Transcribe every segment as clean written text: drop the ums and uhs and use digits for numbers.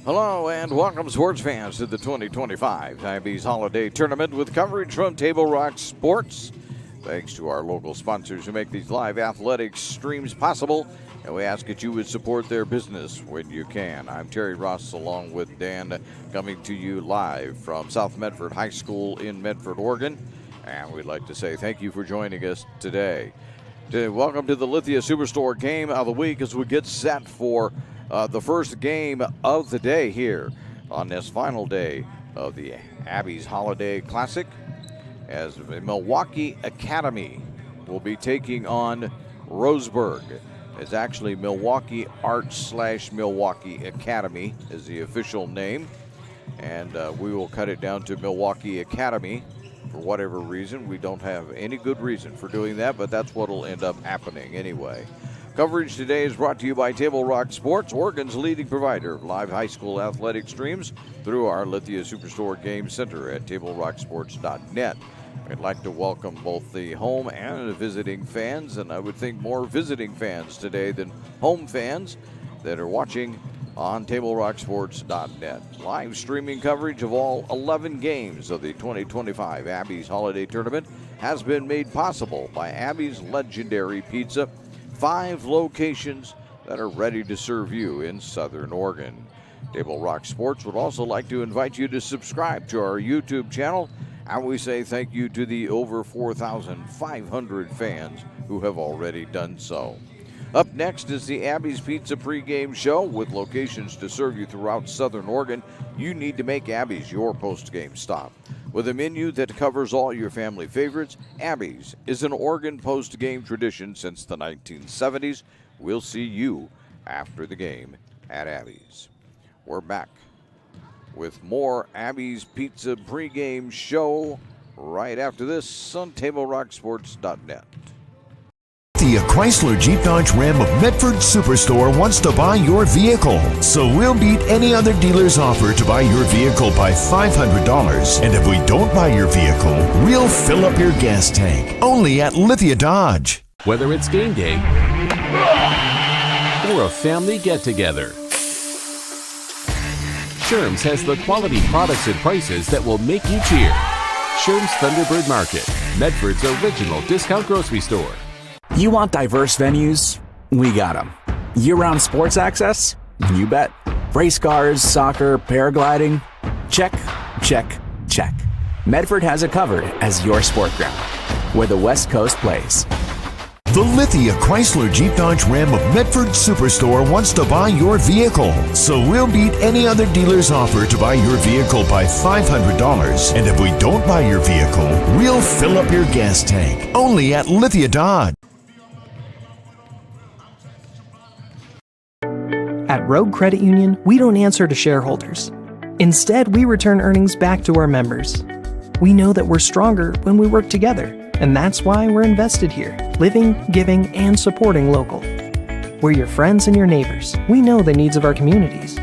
Hello and welcome, sports fans, to the 2025 Abby's Holiday Tournament with coverage from Table Rock Sports. Thanks to our local sponsors who make these live athletic streams possible, and we ask that you would support their business when you can. I'm Terry Ross along with Dan, coming to you live from South Medford High School in Medford, Oregon, and we'd like to say thank you for joining us today. Welcome to the Lithia Superstore Game of the Week as we get set for the first game of the day here on this final day of the Abby's Holiday Classic, as the Milwaukie Academy will be taking on Roseburg. It's actually Milwaukie Arts/Milwaukie Academy is the official name, and we will cut it down to Milwaukie Academy for whatever reason. We don't have any good reason for doing that, but that's what will end up happening anyway. Coverage today is brought to you by Table Rock Sports, Oregon's leading provider of live high school athletic streams through our Lithia Superstore Game Center at TableRockSports.net. I'd like to welcome both the home and the visiting fans, and I would think more visiting fans today than home fans that are watching on TableRockSports.net. Live streaming coverage of all 11 games of the 2025 Abby's Holiday Tournament has been made possible by Abby's Legendary Pizza, 5 locations that are ready to serve you in Southern Oregon. Table Rock Sports would also like to invite you to subscribe to our YouTube channel, and we say thank you to the over 4,500 fans who have already done so. Up next is the Abby's Pizza pregame show with locations to serve you throughout Southern Oregon. You need to make Abby's your post-game stop. With a menu that covers all your family favorites, Abby's is an Oregon post-game tradition since the 1970s. We'll see you after the game at Abby's. We're back with more Abby's Pizza pregame show right after this on TableRockSports.net. The Chrysler Jeep Dodge Ram of Medford Superstore wants to buy your vehicle. So we'll beat any other dealer's offer to buy your vehicle by $500. And if we don't buy your vehicle, we'll fill up your gas tank. Only at Lithia Dodge. Whether it's game day or a family get-together, Sherm's has the quality products and prices that will make you cheer. Sherm's Thunderbird Market, Medford's original discount grocery store. You want diverse venues? We got them. Year-round sports access? You bet. Race cars, soccer, paragliding? Check, check, check. Medford has it covered as your sport ground, where the West Coast plays. The Lithia Chrysler Jeep Dodge Ram of Medford Superstore wants to buy your vehicle. So we'll beat any other dealer's offer to buy your vehicle by $500. And if we don't buy your vehicle, we'll fill up your gas tank. Only at Lithia Dodge. At Rogue Credit Union, we don't answer to shareholders. Instead, we return earnings back to our members. We know that we're stronger when we work together, and that's why we're invested here, living, giving, and supporting local. We're your friends and your neighbors. We know the needs of our communities.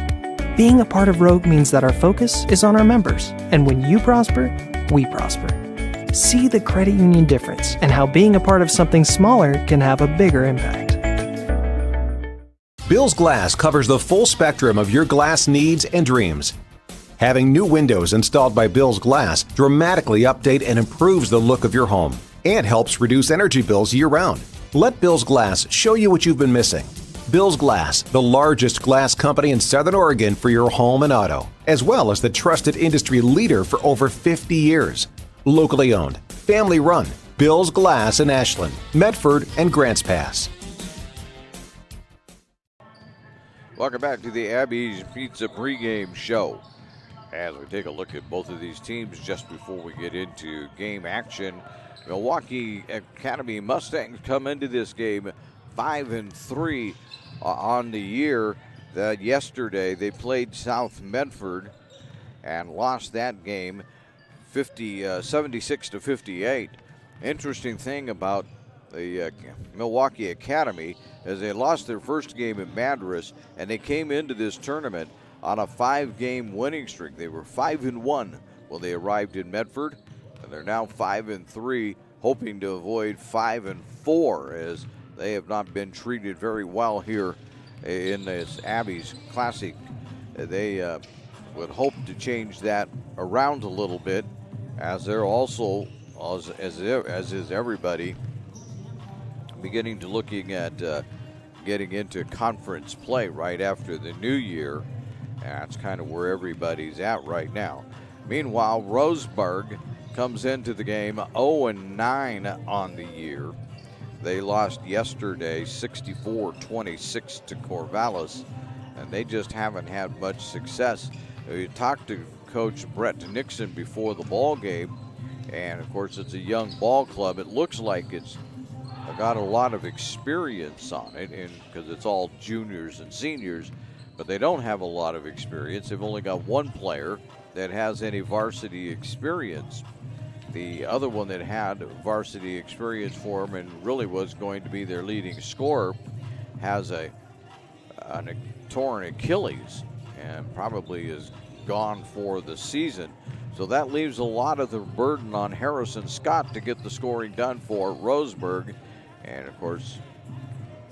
Being a part of Rogue means that our focus is on our members, and when you prosper, we prosper. See the credit union difference and how being a part of something smaller can have a bigger impact. Bill's Glass covers the full spectrum of your glass needs and dreams. Having new windows installed by Bill's Glass dramatically update and improves the look of your home and helps reduce energy bills year-round. Let Bill's Glass show you what you've been missing. Bill's Glass, the largest glass company in Southern Oregon for your home and auto, as well as the trusted industry leader for over 50 years. Locally owned, family run, Bill's Glass in Ashland, Medford, and Grants Pass. Welcome back to the Abby's Pizza pregame show. As we take a look at both of these teams just before we get into game action, Milwaukie Academy Mustangs come into this game 5-3 on the year. Yesterday they played South Medford and lost that game 76-58. Interesting thing about the Milwaukie Academy as they lost their first game at Madras, and they came into this tournament on a 5-game winning streak. They were 5-1 when they arrived in Medford, and they're now 5-3, hoping to avoid 5-4 as they have not been treated very well here in this Abby's Classic they would hope to change that around a little bit, as they're also, as is everybody, beginning to looking at getting into conference play right after the new year. And that's kind of where everybody's at right now. Meanwhile, Roseburg comes into the game 0-9 on the year. They lost yesterday 64-26 to Corvallis, and they just haven't had much success. You talked to Coach Brett Nixon before the ball game, and of course it's a young ball club. It looks like it's got a lot of experience on it, and because it's all juniors and seniors, but they don't have a lot of experience. They've only got one player that has any varsity experience. The other one that had varsity experience for them and really was going to be their leading scorer has a torn Achilles and probably is gone for the season. So that leaves a lot of the burden on Harrison Scott to get the scoring done for Roseburg. And of course,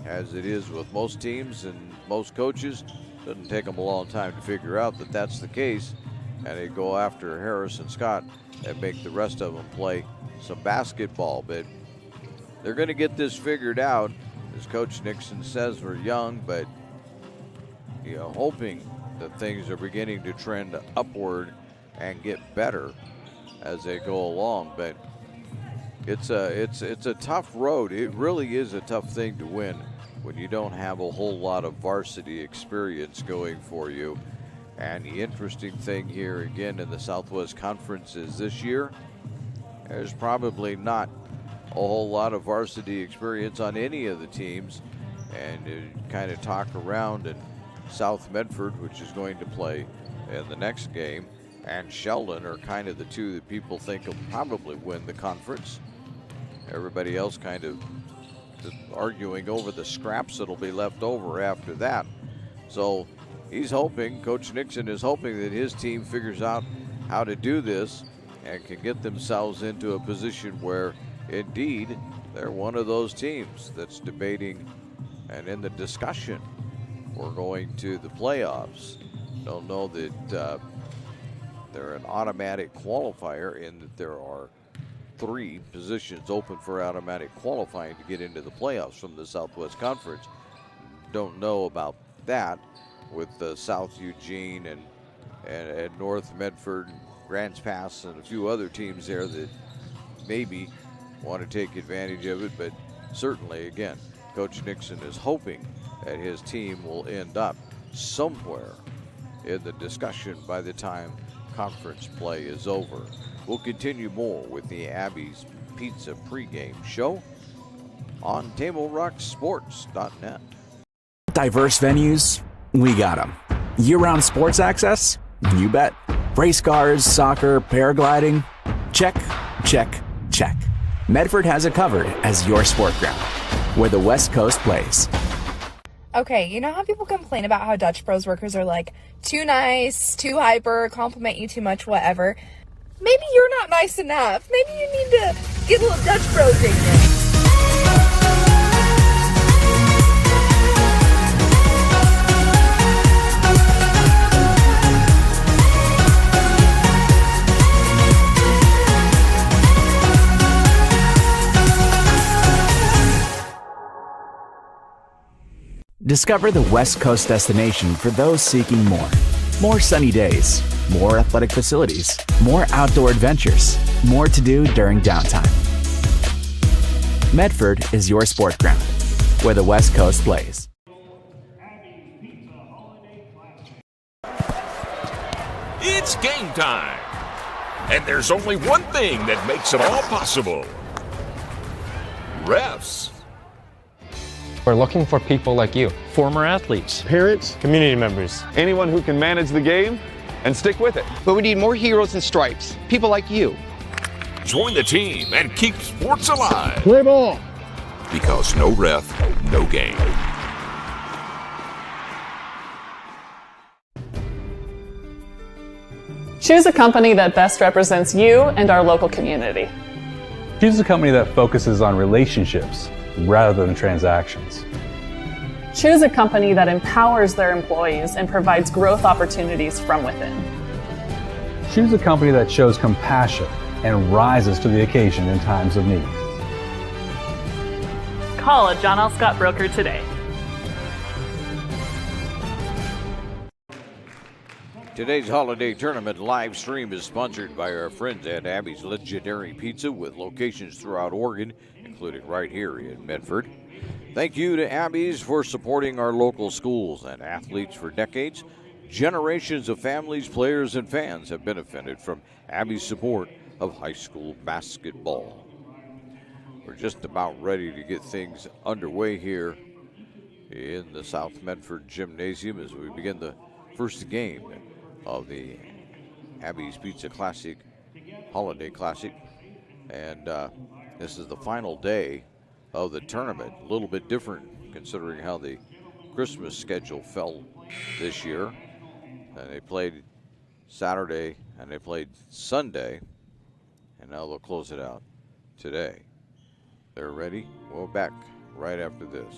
as it is with most teams and most coaches, it doesn't take them a long time to figure out that that's the case. And they go after Harrison Scott and make the rest of them play some basketball. But they're going to get this figured out. As Coach Nixon says, we're young, but hoping that things are beginning to trend upward and get better as they go along. But it's a tough road. It really is a tough thing to win when you don't have a whole lot of varsity experience going for you. And the interesting thing here again in the Southwest Conference is this year, there's probably not a whole lot of varsity experience on any of the teams. And kind of talk around, and South Medford, which is going to play in the next game, and Sheldon are kind of the two that people think will probably win the conference. Everybody else kind of just arguing over the scraps that'll be left over after that. So he's hoping, Coach Nixon is hoping that his team figures out how to do this and can get themselves into a position where indeed they're one of those teams that's debating and in the discussion for going to the playoffs. Don't know that they're an automatic qualifier in that there are 3 positions open for automatic qualifying to get into the playoffs from the Southwest Conference. Don't know about that with South Eugene and North Medford, Grants Pass, and a few other teams there that maybe want to take advantage of it. But certainly, again, Coach Nixon is hoping that his team will end up somewhere in the discussion by the time conference play is over. We'll continue more with the Abby's Pizza pregame show on TableRockSports.net. Diverse venues, we got them. Year-round sports access? You bet. Race cars, soccer, paragliding? Check, check, check. Medford has it covered as your sport ground, where the West Coast plays. Okay, you know how people complain about how Dutch Bros workers are like too nice, too hyper, compliment you too much, whatever? Maybe you're not nice enough. Maybe you need to get a little Dutch Bros in you. Discover the West Coast destination for those seeking more. More sunny days, more athletic facilities, more outdoor adventures, more to do during downtime. Medford is your sport ground, where the West Coast plays. It's game time, and there's only one thing that makes it all possible. Refs. We're looking for people like you. Former athletes, parents, community members, anyone who can manage the game and stick with it. But we need more heroes and stripes, people like you. Join the team and keep sports alive. Play ball. Because no ref, no game. Choose a company that best represents you and our local community. Choose a company that focuses on relationships rather than transactions. Choose a company that empowers their employees and provides growth opportunities from within. Choose a company that shows compassion and rises to the occasion in times of need. Call a John L. Scott broker today. Today's holiday tournament live stream is sponsored by our friends at Abby's Legendary Pizza with locations throughout Oregon, including right here in Medford. Thank you to Abby's for supporting our local schools and athletes for decades. Generations of families, players, and fans have benefited from Abby's support of high school basketball. We're just about ready to get things underway here in the South Medford Gymnasium as we begin the first game of the Abby's Pizza Classic, Holiday Classic. And this is the final day of the tournament. A little bit different considering how the Christmas schedule fell this year. And they played Saturday and they played Sunday, and now they'll close it out today. They're ready. We'll be back right after this.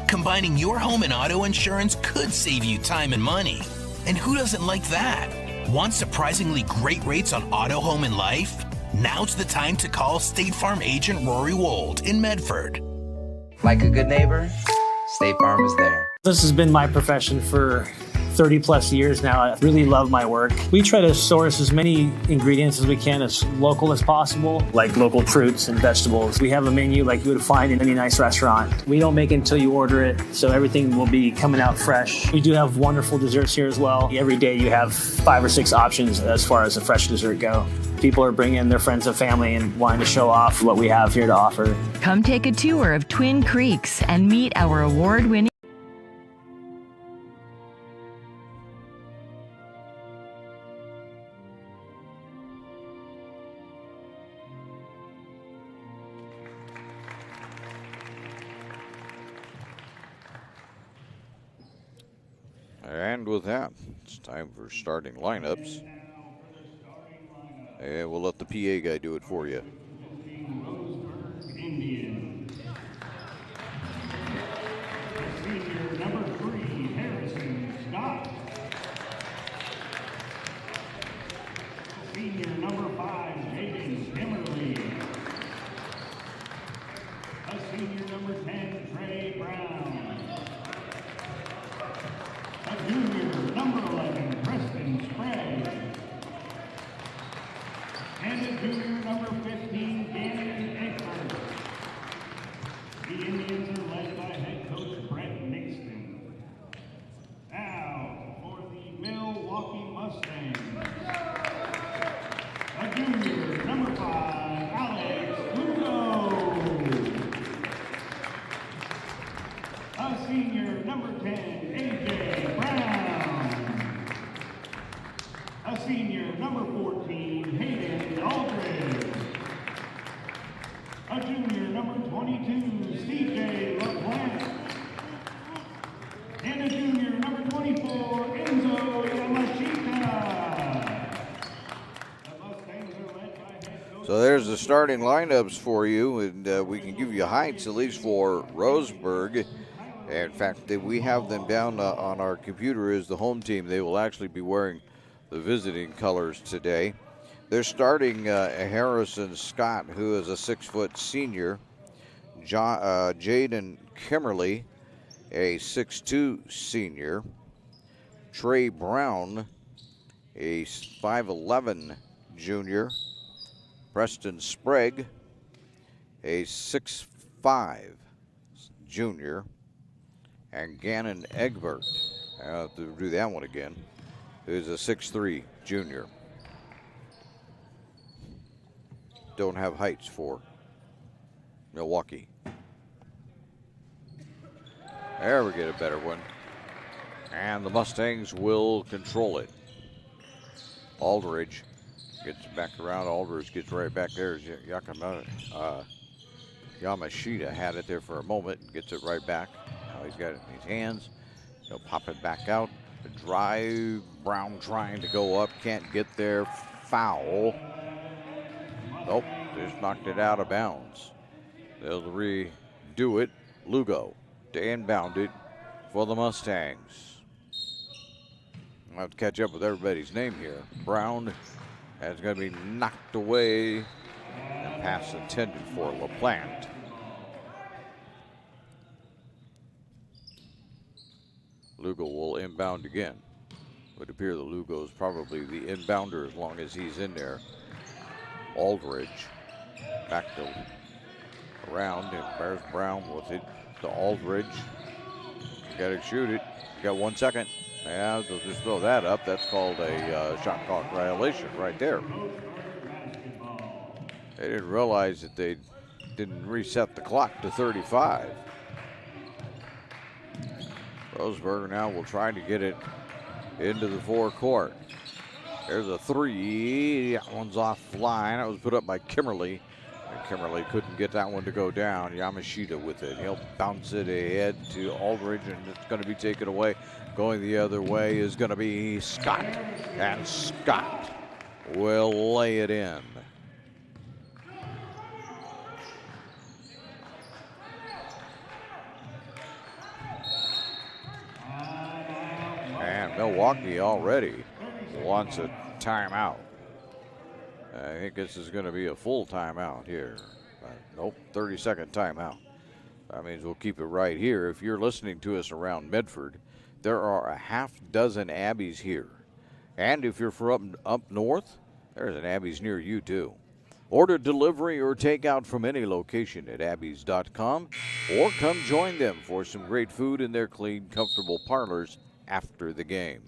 Combining your home and auto insurance could save you time and money. And who doesn't like that? Want surprisingly great rates on auto, home, and life? Now's the time to call State Farm agent Rory Wold in Medford. Like a good neighbor, State Farm is there. This has been my profession for 30 plus years now. I really love my work. We try to source as many ingredients as we can, as local as possible, like local fruits and vegetables. We have a menu like you would find in any nice restaurant. We don't make it until you order it, so everything will be coming out fresh. We do have wonderful desserts here as well. Every day you have 5 or 6 options as far as the fresh dessert go. People are bringing their friends and family and wanting to show off what we have here to offer. Come take a tour of Twin Creeks and meet our award-winning And with that, it's time for starting lineups. And we'll let the PA guy do it for you. Roseburg Indians. Senior number 3, Harrison Scott. Senior number 5, Jaden Kimmerly. A senior number 10, Trey Brown. A junior number 11, Preston Sprague. And a junior number 15, Gannon Egbert. The Indians are led by head coach Brett Nixon. Now for the Milwaukee Mustangs. A junior number 5, Alex Lugo. A senior number 10, AJ Brown. A senior number 14, Hayden Aldridge. A junior number 22, CJ LaPlante. And a junior number 24, Enzo Yamashita. The Mustangs are led by head coach. So there's the starting lineups for you, and we can give you heights at least for Roseburg. In fact, we have them down on our computer as the home team. They will actually be wearing the visiting colors today. They're starting Harrison Scott, who is a 6-foot senior. Jaden Kimmerly, a 6'2 senior. Trey Brown, a 5'11 junior. Preston Sprague, a 6'5 junior. And Gannon Egbert, I'll have to do that one again, who's a 6'3 junior. Don't have heights for Milwaukee. There we get a better one. And the Mustangs will control it. Aldridge gets back around. Aldridge gets right back there. Yamashita had it there for a moment and gets it right back. he's got it in his hands. He'll pop it back out. The drive. Brown trying to go up. Can't get there. Foul. Nope. Just knocked it out of bounds. They'll redo it. Lugo to inbound it for the Mustangs. I'll have to catch up with everybody's name here. Brown is going to be knocked away. And pass intended for LaPlante. Lugo will inbound again. It would appear that Lugo is probably the inbounder as long as he's in there. Aldridge back to around, and there's Brown with it to Aldridge. You got to shoot it. You got 1 second. Yeah, they'll just throw that up. That's called a shot clock violation right there. They didn't realize that they didn't reset the clock to 35. Roseburg now will try to get it into the forecourt. There's a three. That one's offline. That was put up by Kimmerly. And Kimmerly couldn't get that one to go down. Yamashita with it. He'll bounce it ahead to Aldridge, and it's going to be taken away. Going the other way is going to be Scott. And Scott will lay it in. And Milwaukee already wants a timeout. I think this is going to be a full timeout here. Nope, 30-second timeout. That means we'll keep it right here. If you're listening to us around Medford, there are a half dozen Abbeys here. And if you're from up north, there's an Abbeys near you too. Order delivery or takeout from any location at abbeys.com, or come join them for some great food in their clean, comfortable parlors after the game.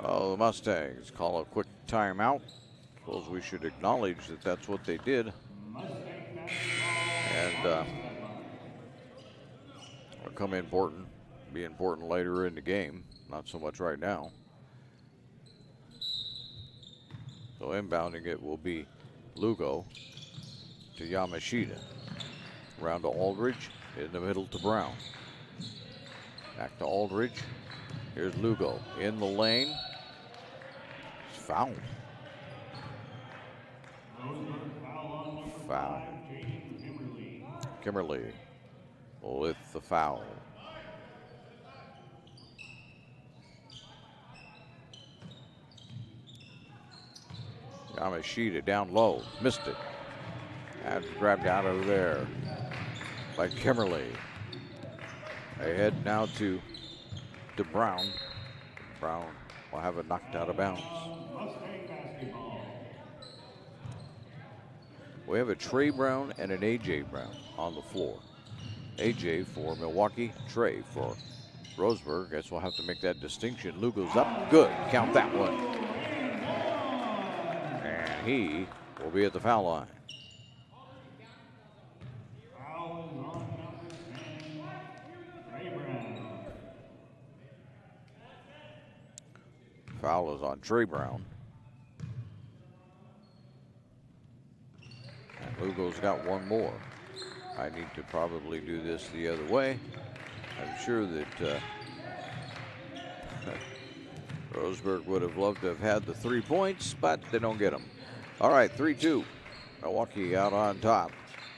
Oh, the Mustangs call a quick timeout. Suppose we should acknowledge that that's what they did. And it'll come important, be important later in the game. Not so much right now. So inbounding it will be Lugo to Yamashita. Around to Aldridge, in the middle to Brown. Back to Aldridge. Here's Lugo in the lane. It's foul. Foul. Kimberly with the foul. Yamashita down low, missed it. And grabbed out of there by Kimberly. They head now to Brown. Brown will have it knocked out of bounds. We have a Trey Brown and an AJ Brown on the floor. AJ for Milwaukee, Trey for Roseburg. Guess we'll have to make that distinction. Lugo's up, good, count that one. And he will be at the foul line. Foul is on Trey Brown. And Lugo's got one more. I need to probably do this the other way. I'm sure that Roseburg would have loved to have had the 3 points, but they don't get them. All right, 3-2. Milwaukee out on top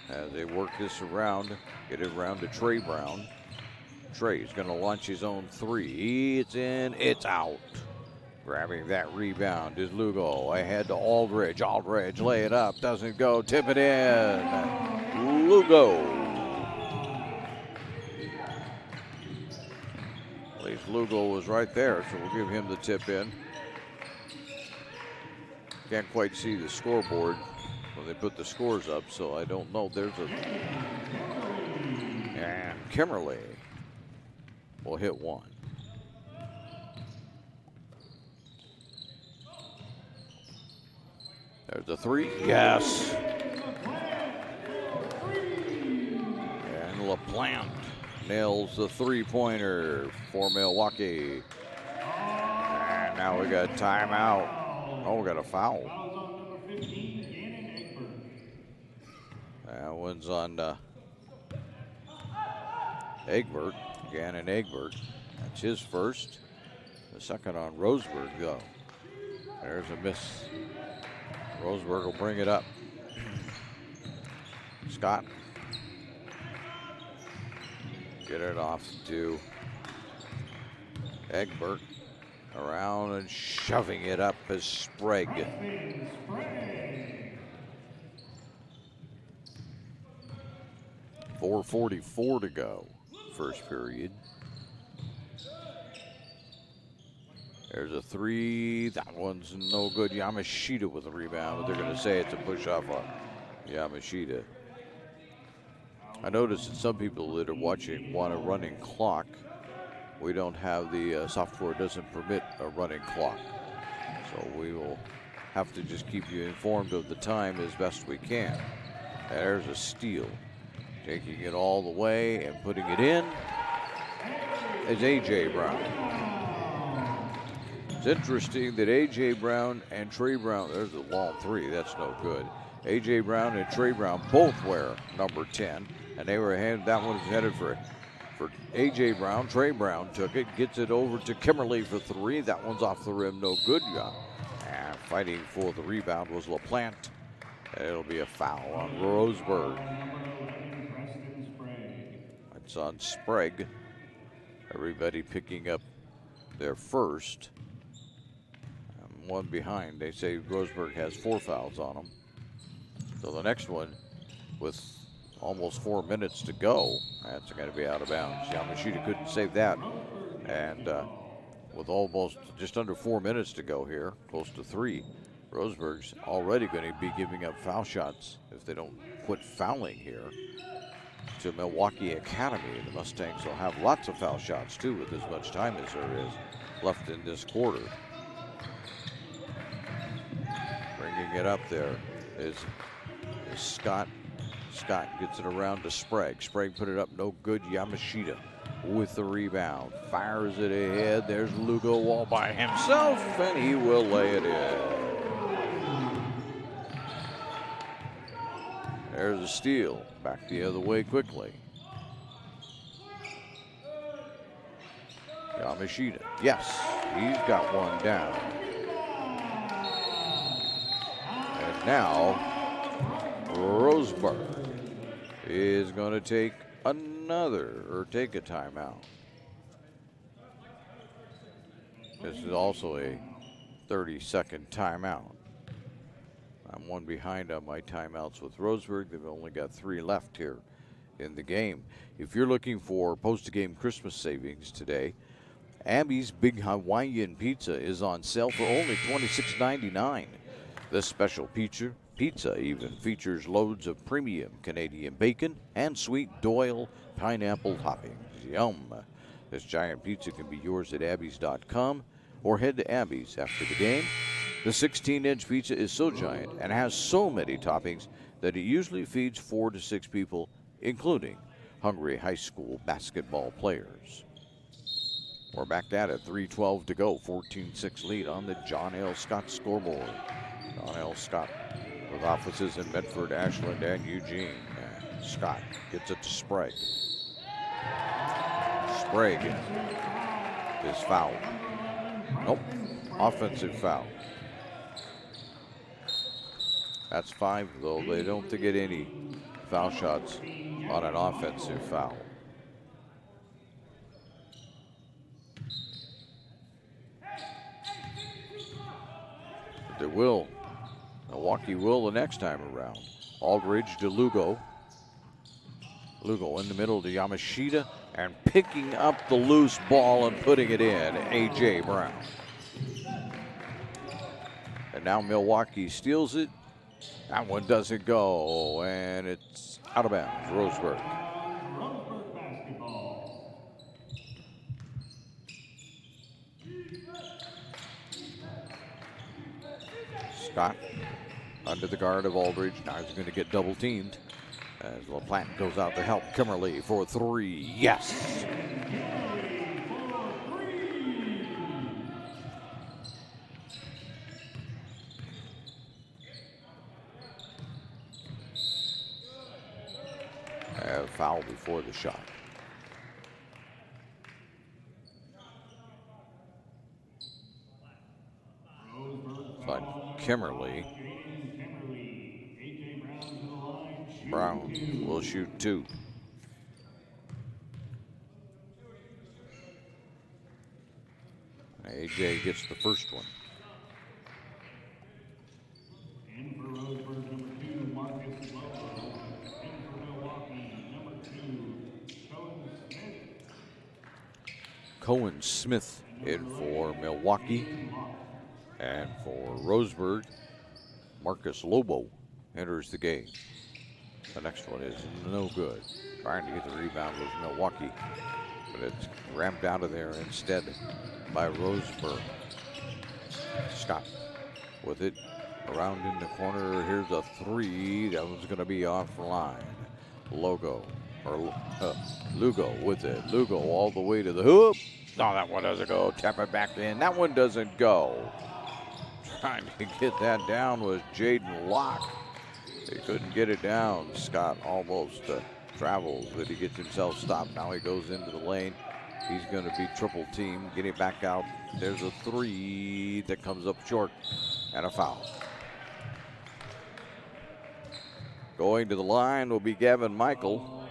as they work this around, get it around to Trey Brown. Trey's going to launch his own three. It's in, it's out. Grabbing that rebound is Lugo. Ahead to Aldridge. Aldridge lay it up. Doesn't go. Tip it in. Lugo. At least Lugo was right there, so we'll give him the tip in. Can't quite see the scoreboard when they put the scores up, so I don't know. There's a... And Kimmerly will hit one. There's a three. Yes. And LaPlante nails the three-pointer for Milwaukee. And now we got timeout. Oh, we got a foul. That one's on Egbert, Gannon Egbert. That's his first. The second on Roseburg, though. There's a miss. Roseburg will bring it up. Scott. Get it off to Egbert. Around and shoving it up as Sprague. 4:44 to go, first period. There's a three. That one's no good. Yamashita with a rebound, but they're going to say it's a push off on Yamashita. I noticed that some people that are watching want a running clock. We don't have the software doesn't permit a running clock. So we will have to just keep you informed of the time as best we can. There's a steal. Taking it all the way and putting it in is A.J. Brown. It's interesting that A.J. Brown and Trey Brown, there's a long three, that's no good. A.J. Brown and Trey Brown both wear number 10, and they were that one was headed for A.J. Brown. Trey Brown took it, gets it over to Kimmerly for three. That one's off the rim, no good. And fighting for the rebound was LaPlante. It'll be a foul on Roseburg. It's on Sprague. Everybody picking up their first. One behind. They say Roseburg has 4 fouls on them. So the next one, with almost 4 minutes to go, that's going to be out of bounds. Yamashita couldn't save that. And with almost just under 4 minutes to go here, close to 3, Roseburg's already going to be giving up foul shots if they don't quit fouling here to Milwaukie Academy. The Mustangs will have lots of foul shots too with as much time as there is left in this quarter. Bringing it up there is Scott. Scott gets it around to Sprague. Sprague put it up, no good. Yamashita with the rebound. Fires it ahead. There's Lugo all by himself, and he will lay it in. There's a steal. Back the other way quickly. Yamashita. Yes, he's got one down. And now, Roseburg is going to take a timeout. This is also a 30-second timeout. I'm one behind on my timeouts with Roseburg. They've only got 3 left here in the game. If you're looking for post-game Christmas savings today, Abby's Big Hawaiian Pizza is on sale for only $26.99. This special pizza even features loads of premium Canadian bacon and sweet Doyle pineapple toppings. Yum! This giant pizza can be yours at abbeys.com or head to Abby's after the game. The 16-inch pizza is so giant and has so many toppings that it usually feeds 4 to 6 people, including hungry high school basketball players. We're back at it, 3:12 to go, 14-6 lead on the John L. Scott scoreboard. John L. Scott with offices in Medford, Ashland, and Eugene. And Scott gets it to Sprague. Sprague is fouled. Nope, offensive foul. That's 5, though. They don't get any foul shots on an offensive foul. But they will. Milwaukee will the next time around. Aldridge to Lugo. Lugo in the middle to Yamashita and picking up the loose ball and putting it in, A.J. Brown. And now Milwaukee steals it. That one doesn't go, and it's out of bounds. Roseburg. Scott under the guard of Aldridge. Now he's going to get double teamed as LaPlante goes out to help Kimmerly for 3. Yes. Foul before the shot. Kimmerly. Brown will shoot 2. AJ gets the first one. In for Roseburg, number 2, Marcus Lowe. In for Milwaukee, number 2, Cohen Smith in for Milwaukee. And for Roseburg, Marcus Lobo enters the game. The next one is no good. Trying to get the rebound was Milwaukee, but it's rammed out of there instead by Roseburg. Scott with it around in the corner. Here's a 3. That one's going to be offline. Lugo with it. Lugo all the way to the hoop. No, that one doesn't go. Tap it back in. That one doesn't go. Trying to get that down was Jaden Locke. He couldn't get it down. Scott almost travels, but he gets himself stopped. Now he goes into the lane. He's going to be triple team. Getting back out. There's a 3 that comes up short and a foul. Going to the line will be Gavin Michael.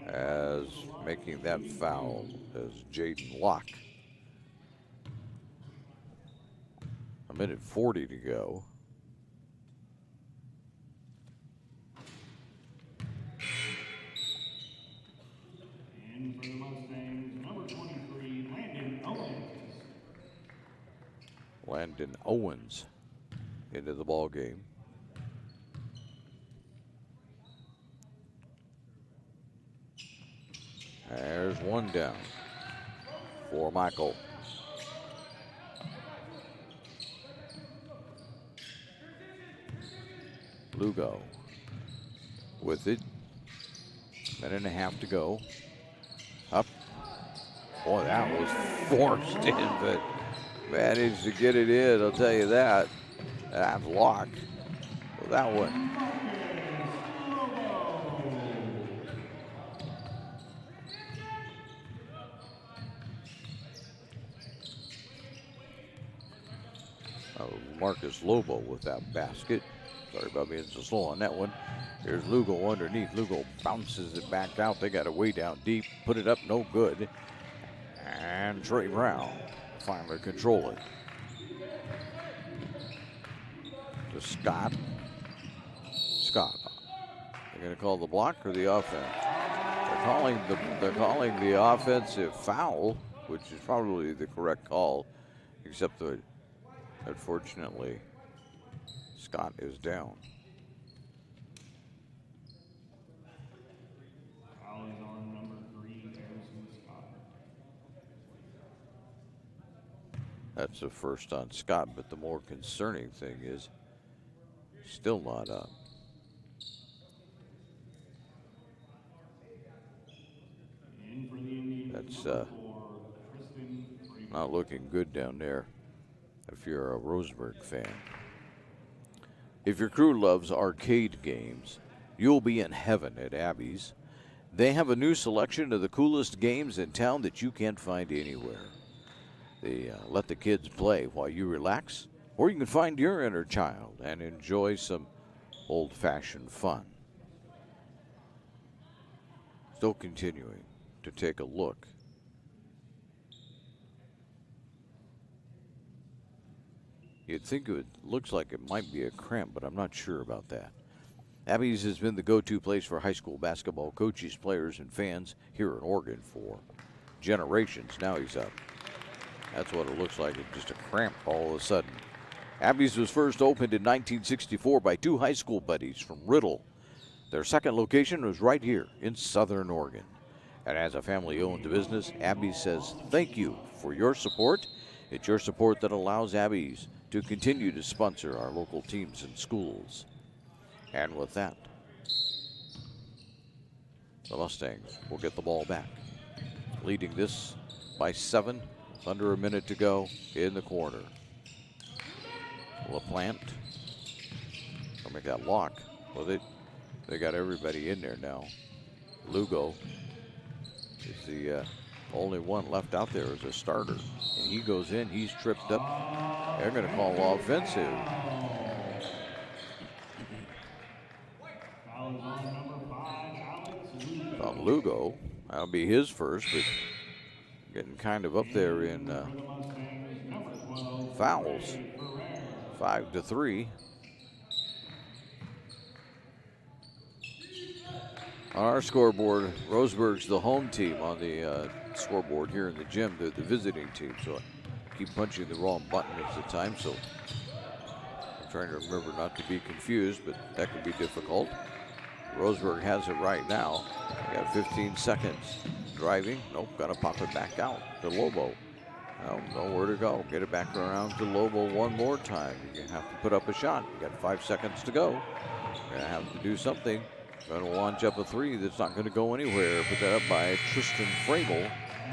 As making that foul is Jaden Locke. 1:40 to go. In for the Mustangs, number 23, Landon Owens. Landon Owens into the ball game. There's one down for Michael. Lugo with it. Minute and a half to go. Up. Boy, that was forced in, but managed to get it in, I'll tell you that. That's Locke with that one. Marcus Lobo with that basket. Sorry about being so slow on that one. Here's Lugo underneath. Lugo bounces it back out. They got it way down deep. Put it up, no good. And Trey Brown finally control it. To Scott. Scott. They're going to call the block or the offense? They're calling the offensive foul, which is probably the correct call, except that unfortunately Scott is down. Foul is on number 3, Harrison Scott. That's the first on Scott, but the more concerning thing is still not up. That's not looking good down there if you're a Roseburg fan. If your crew loves arcade games, you'll be in heaven at Abby's. They have a new selection of the coolest games in town that you can't find anywhere. They let the kids play while you relax, or you can find your inner child and enjoy some old-fashioned fun. Still continuing to take a look. You'd think it looks like it might be a cramp, but I'm not sure about that. Abby's has been the go-to place for high school basketball coaches, players, and fans here in Oregon for generations. Now he's up. That's what it looks like. It's just a cramp all of a sudden. Abby's was first opened in 1964 by 2 high school buddies from Riddle. Their second location was right here in Southern Oregon. And as a family-owned business, Abby's says thank you for your support. It's your support that allows Abby's to continue to sponsor our local teams and schools. And with that, the Mustangs will get the ball back. Leading this by 7, under a minute to go in the corner. LaPlante will make that lock with it. They got everybody in there now. Lugo is the Only one left out there as a starter. And he goes in, he's tripped up. They're going to call offensive. On Lugo. That'll be his first, but getting kind of up there in fouls. 5-3. On our scoreboard, Roseburg's the home team on the scoreboard here in the gym. They're the visiting team, so I keep punching the wrong button at the time, so I'm trying to remember not to be confused, but that can be difficult. Roseburg has it right now. They got 15 seconds. Driving, nope, gotta pop it back out to Lobo. Well, nowhere to go. Get it back around to Lobo one more time. You have to put up a shot. You got 5 seconds to go. You're gonna have to do something. Going to launch up a three that's not going to go anywhere. Put that up by Tristan Frabel.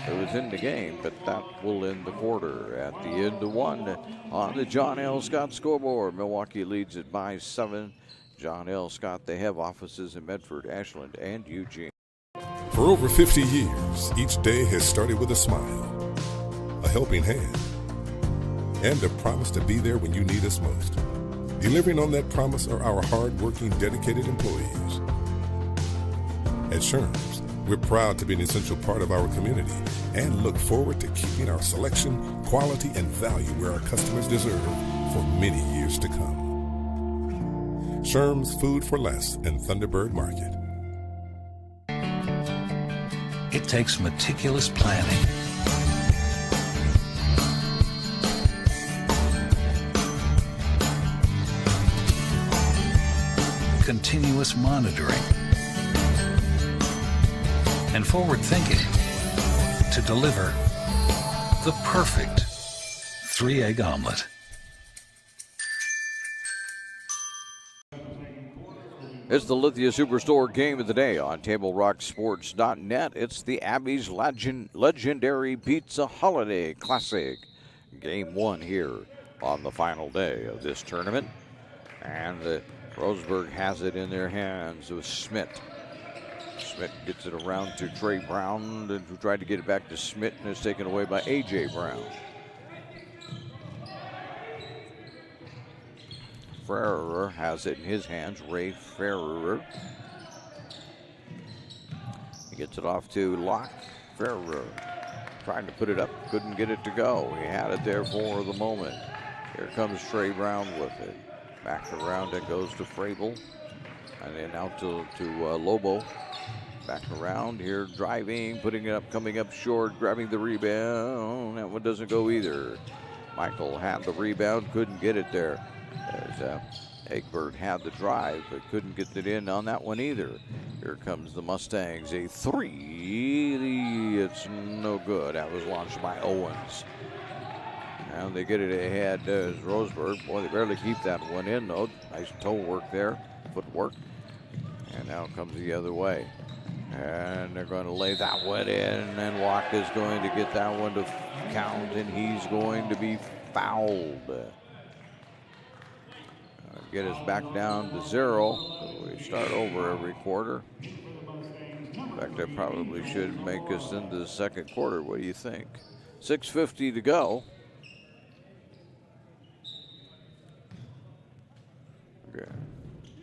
It was in the game, but that will end the quarter at the end of one on the John L. Scott scoreboard. Milwaukee leads it by 7. John L. Scott, they have offices in Medford, Ashland, and Eugene. For over 50 years, each day has started with a smile, a helping hand, and a promise to be there when you need us most. Delivering on that promise are our hard-working, dedicated employees. At Sherms, we're proud to be an essential part of our community and look forward to keeping our selection, quality, and value where our customers deserve for many years to come. Sherms Food for Less and Thunderbird Market. It takes meticulous planning, continuous monitoring, and forward thinking to deliver the perfect 3-egg omelet. It's the Lithia Superstore game of the day on TableRockSports.net. It's the Abby's Legendary Pizza Holiday Classic. Game 1 here on the final day of this tournament. And Roseburg has it in their hands with Schmidt. Schmidt gets it around to Trey Brown, who tried to get it back to Schmidt, and it's taken away by A.J. Brown. Ferrer has it in his hands, Ray Ferrer. He gets it off to Locke. Ferrer trying to put it up, couldn't get it to go. He had it there for the moment. Here comes Trey Brown with it. Back around it goes to Frabel. And then out to Lobo. Back around here, driving, putting it up, coming up short, grabbing the rebound. That one doesn't go either. Michael had the rebound, couldn't get it there. As Egbert had the drive, but couldn't get it in on that one either. Here comes the Mustangs, a three. It's no good. That was launched by Owens. And they get it ahead as Roseburg. Boy, they barely keep that one in, though. Nice toe work there, footwork. And now it comes the other way. And they're going to lay that one in, and Locke is going to get that one to count, and he's going to be fouled. Get us back down to 0. We start over every quarter. In fact, that probably should make us into the second quarter. What do you think? 6:50 to go. Okay.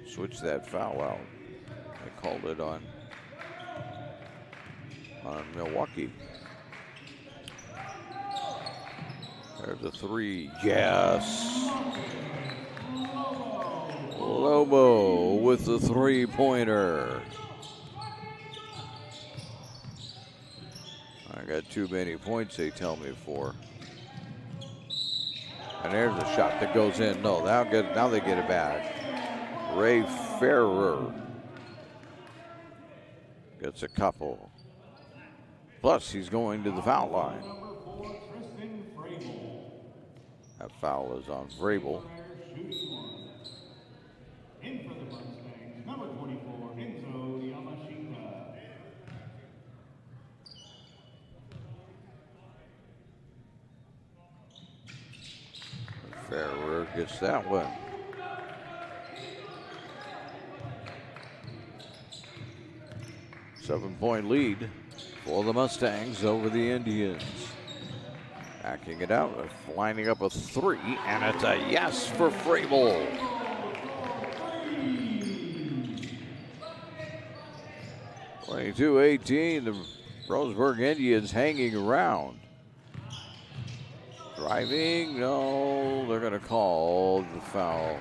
Switch that foul out. I called it on Milwaukee. There's a three. Yes. Lobo with the three-pointer. I got too many points, they tell me, for. And there's a shot that goes in. No, now they get it back. Ray Ferrer gets a couple. Plus, he's going to the foul line. That foul is on Vrabel. In for the Mustangs, number 24, Enzo Yamashita. Ferrer gets that one. Seven-point lead for the Mustangs over the Indians. Backing it out, lining up a 3, and it's a yes for Frable. (22-18), the Roseburg Indians hanging around. Driving, no, they're going to call the foul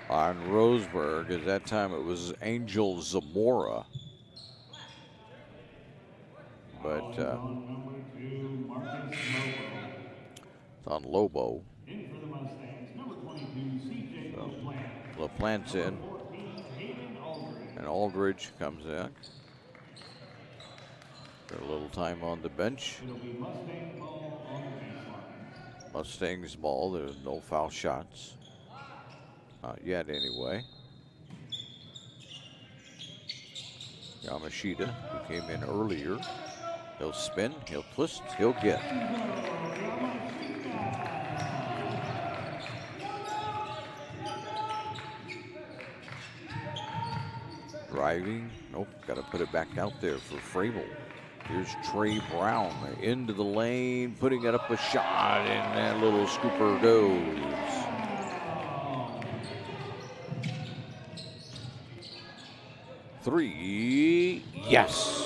on Roseburg. At that time, it was Angel Zamora. But it's on Lobo. So LaPlante's in, and Aldridge comes in. Got a little time on the bench. Mustangs ball. There's no foul shots. Not yet, anyway. Yamashita, who came in earlier. He'll spin, he'll twist, he'll get. Driving, nope, got to put it back out there for Frable. Here's Trey Brown into the lane, putting it up a shot, and that little scooper goes. Three, yes.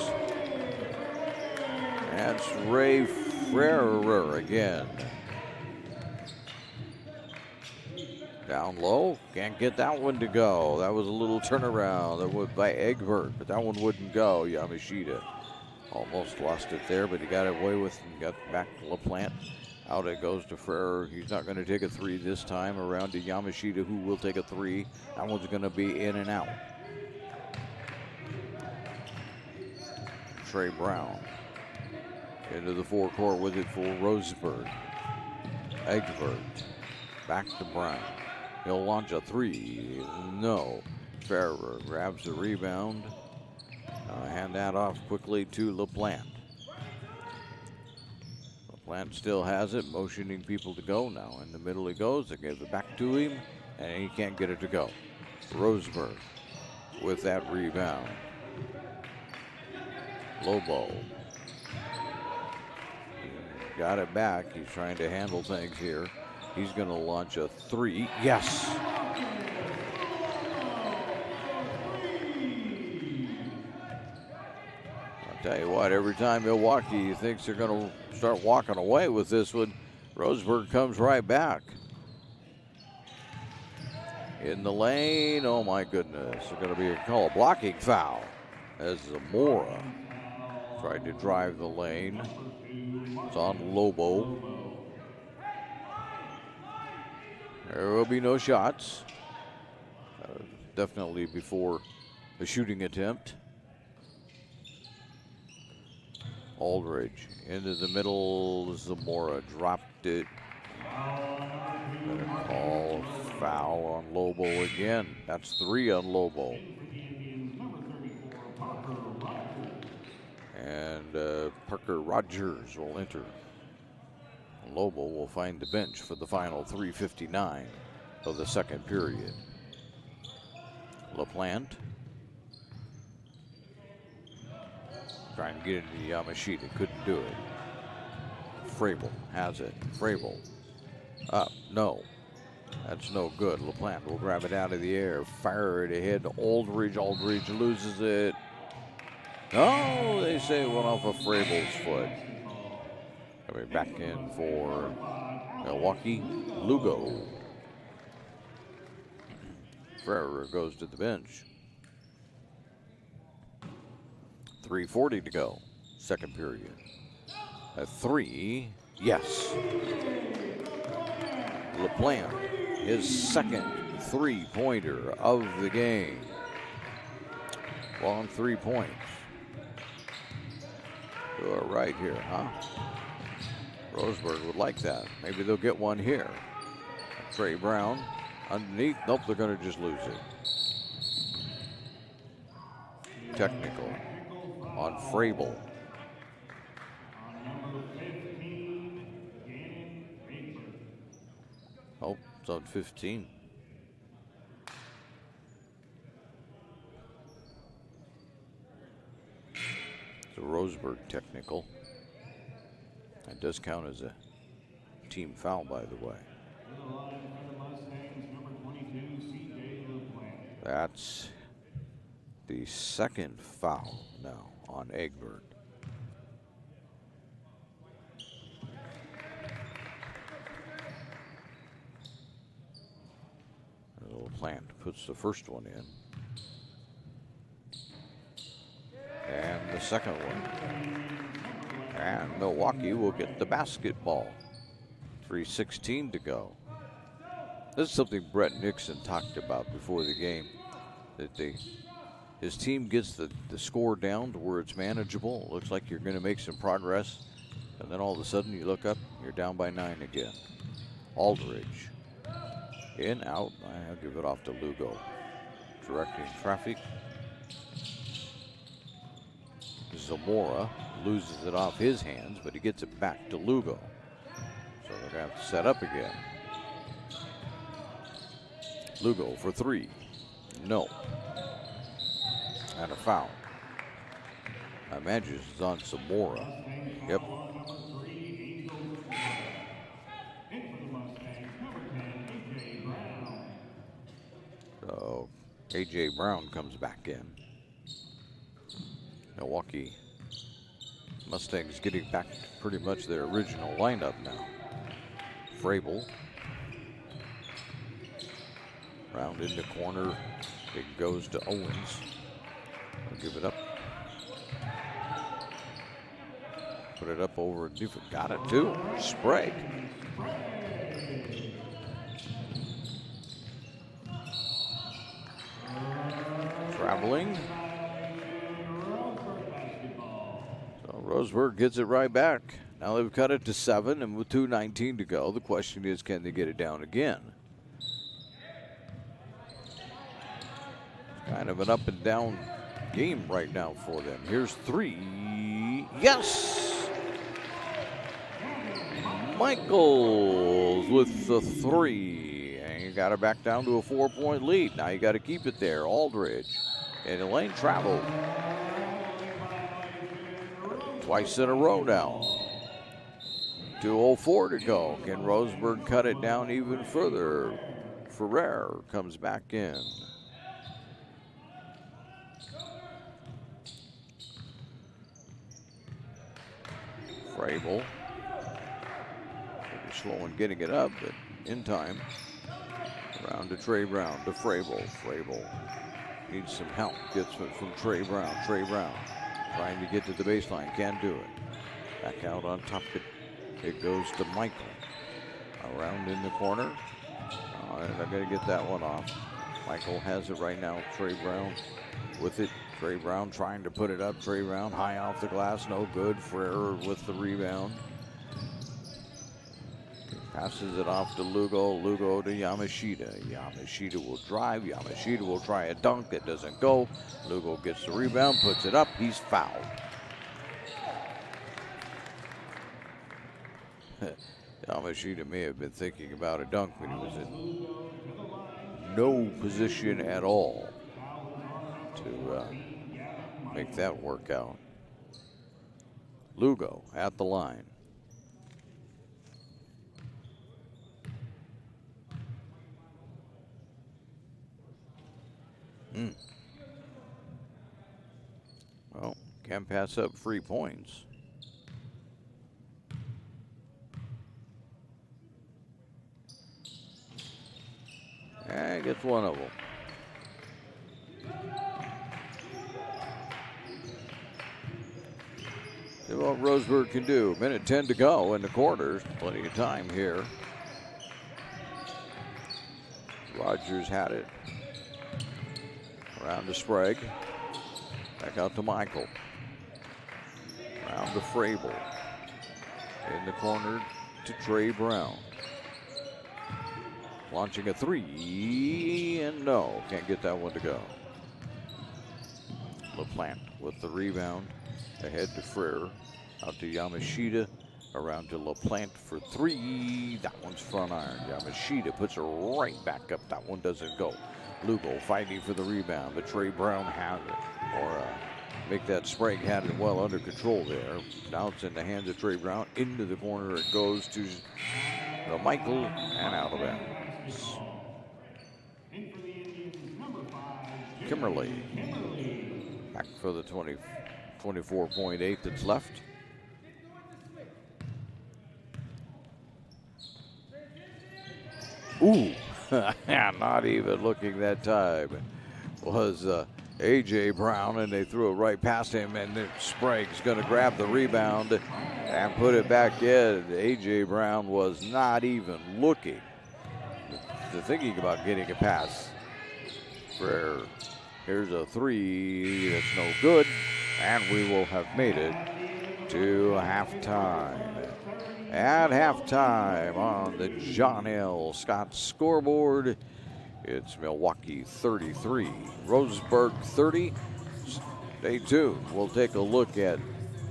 That's Ray Ferrer again. Down low, can't get that one to go. That was a little turnaround that went by Egbert, but that one wouldn't go. Yamashita almost lost it there, but he got away with and got back to LaPlante. Out it goes to Ferrer. He's not going to take a 3 this time. Around to Yamashita, who will take a 3. That one's going to be in and out. Trey Brown into the forecourt with it for Roseburg. Egbert back to Brown. He'll launch a 3. No. Ferrer grabs the rebound. Hand that off quickly to LaPlante. LaPlante still has it, motioning people to go now. In the middle he goes. They give it back to him, and he can't get it to go. Roseburg with that rebound. Lobo got it back. He's trying to handle things here. He's going to launch a 3. Yes. I'll tell you what, every time Milwaukee thinks they're going to start walking away with this one, Roseburg comes right back. In the lane, oh my goodness. It's going to be a blocking foul as Zamora tried to drive the lane. It's on Lobo. There will be no shots. Definitely before a shooting attempt. Aldridge into the middle. Zamora dropped it. Gonna call a foul on Lobo again. That's 3 on Lobo. And Parker Rogers will enter. Lobo will find the bench for the final 3:59 of the second period. LaPlante trying to get into Yamashita, couldn't do it. Frable has it. Frable up, no. That's no good. LaPlante will grab it out of the air, fire it ahead to Aldridge. Aldridge loses it. No, they say it went off of Frable's foot. Coming back in for Milwaukee, Lugo. Ferrer goes to the bench. 3:40 to go, second period. A 3, yes. LaPlante, his second 3-pointer of the game. Long 3 points. Do it right here, huh? Roseburg would like that. Maybe they'll get one here. Trey Brown underneath. Nope, they're going to just lose it. Technical on Frable. Oh, it's on 15. So Roseburg technical. That does count as a team foul, by the way. That's the second foul now on Egbert. LaPlante puts the first one in. And the second one. And Milwaukee will get the basketball. 3:16 to go. This is something Brett Nixon talked about before the game, that his team gets the score down to where it's manageable. It looks like you're going to make some progress, and then all of a sudden you look up, you're down by 9 again. Aldridge. In, out. I'll give it off to Lugo. Directing traffic. Zamora loses it off his hands, but he gets it back to Lugo. So they're going to have to set up again. Lugo for 3. No. And a foul. I imagine it's on Zamora. Yep. So A.J. Brown comes back in. Milwaukee Mustangs getting back to pretty much their original lineup now. Vrabel. Round in the corner. It goes to Owens. I'll give it up. Put it up over Newford. Got it too. Sprague. Traveling. So Roseburg gets it right back. Now they've cut it to 7, and with 2:19 to go, the question is, can they get it down again? Kind of an up and down game right now for them. Here's 3. Yes! Michaels with the 3. And you got it back down to a 4-point lead. Now you got to keep it there. Aldridge. And Elaine traveled. Twice in a row now. 2:04 to go. Can Roseburg cut it down even further? Ferrer comes back in. Vrabel. Pretty slow in getting it up, but in time. Around to Trey Brown, to Vrabel. Vrabel needs some help. Gets it from Trey Brown. Trey Brown trying to get to the baseline. Can't do it. Back out on top. It goes to Michael. Around in the corner. And they're going to get that one off. Michael has it right now. Trey Brown with it. Trey Brown trying to put it up. Trey Brown high off the glass. No good. Ferrer with the rebound. Passes it off to Lugo. Lugo to Yamashita. Yamashita will drive. Yamashita will try a dunk. It doesn't go. Lugo gets the rebound. Puts it up. He's fouled. Yamashita may have been thinking about a dunk, but he was in no position at all to make that work out. Lugo at the line. Well, can't pass up free points. And gets one of them. See what Roseburg can do. Minute 10 to go in the quarters. Plenty of time here. Rogers had it. Around to Sprague. Back out to Michael. Around to Vrabel. In the corner to Trey Brown. Launching a 3, and no, can't get that one to go. LaPlante with the rebound. Ahead to Ferrer. Out to Yamashita. Around to LaPlante for 3. That one's front iron. Yamashita puts her right back up. That one doesn't go. Lugo fighting for the rebound, but Trey Brown has it. Or make that Sprague had it well under control there. Now it's in the hands of Trey Brown. Into the corner it goes to Michael and out of bounds. Kimberly back for the 24.8 that's left. Ooh, not even looking that time. Was A.J. Brown, and they threw it right past him, and then Sprague's going to grab the rebound and put it back in. A.J. Brown was not even looking. They're thinking about getting a pass. Here's a three that's no good, and we will have made it to halftime. At halftime on the John L. Scott scoreboard, it's Milwaukee 33, Roseburg 30. Stay tuned. We'll take a look at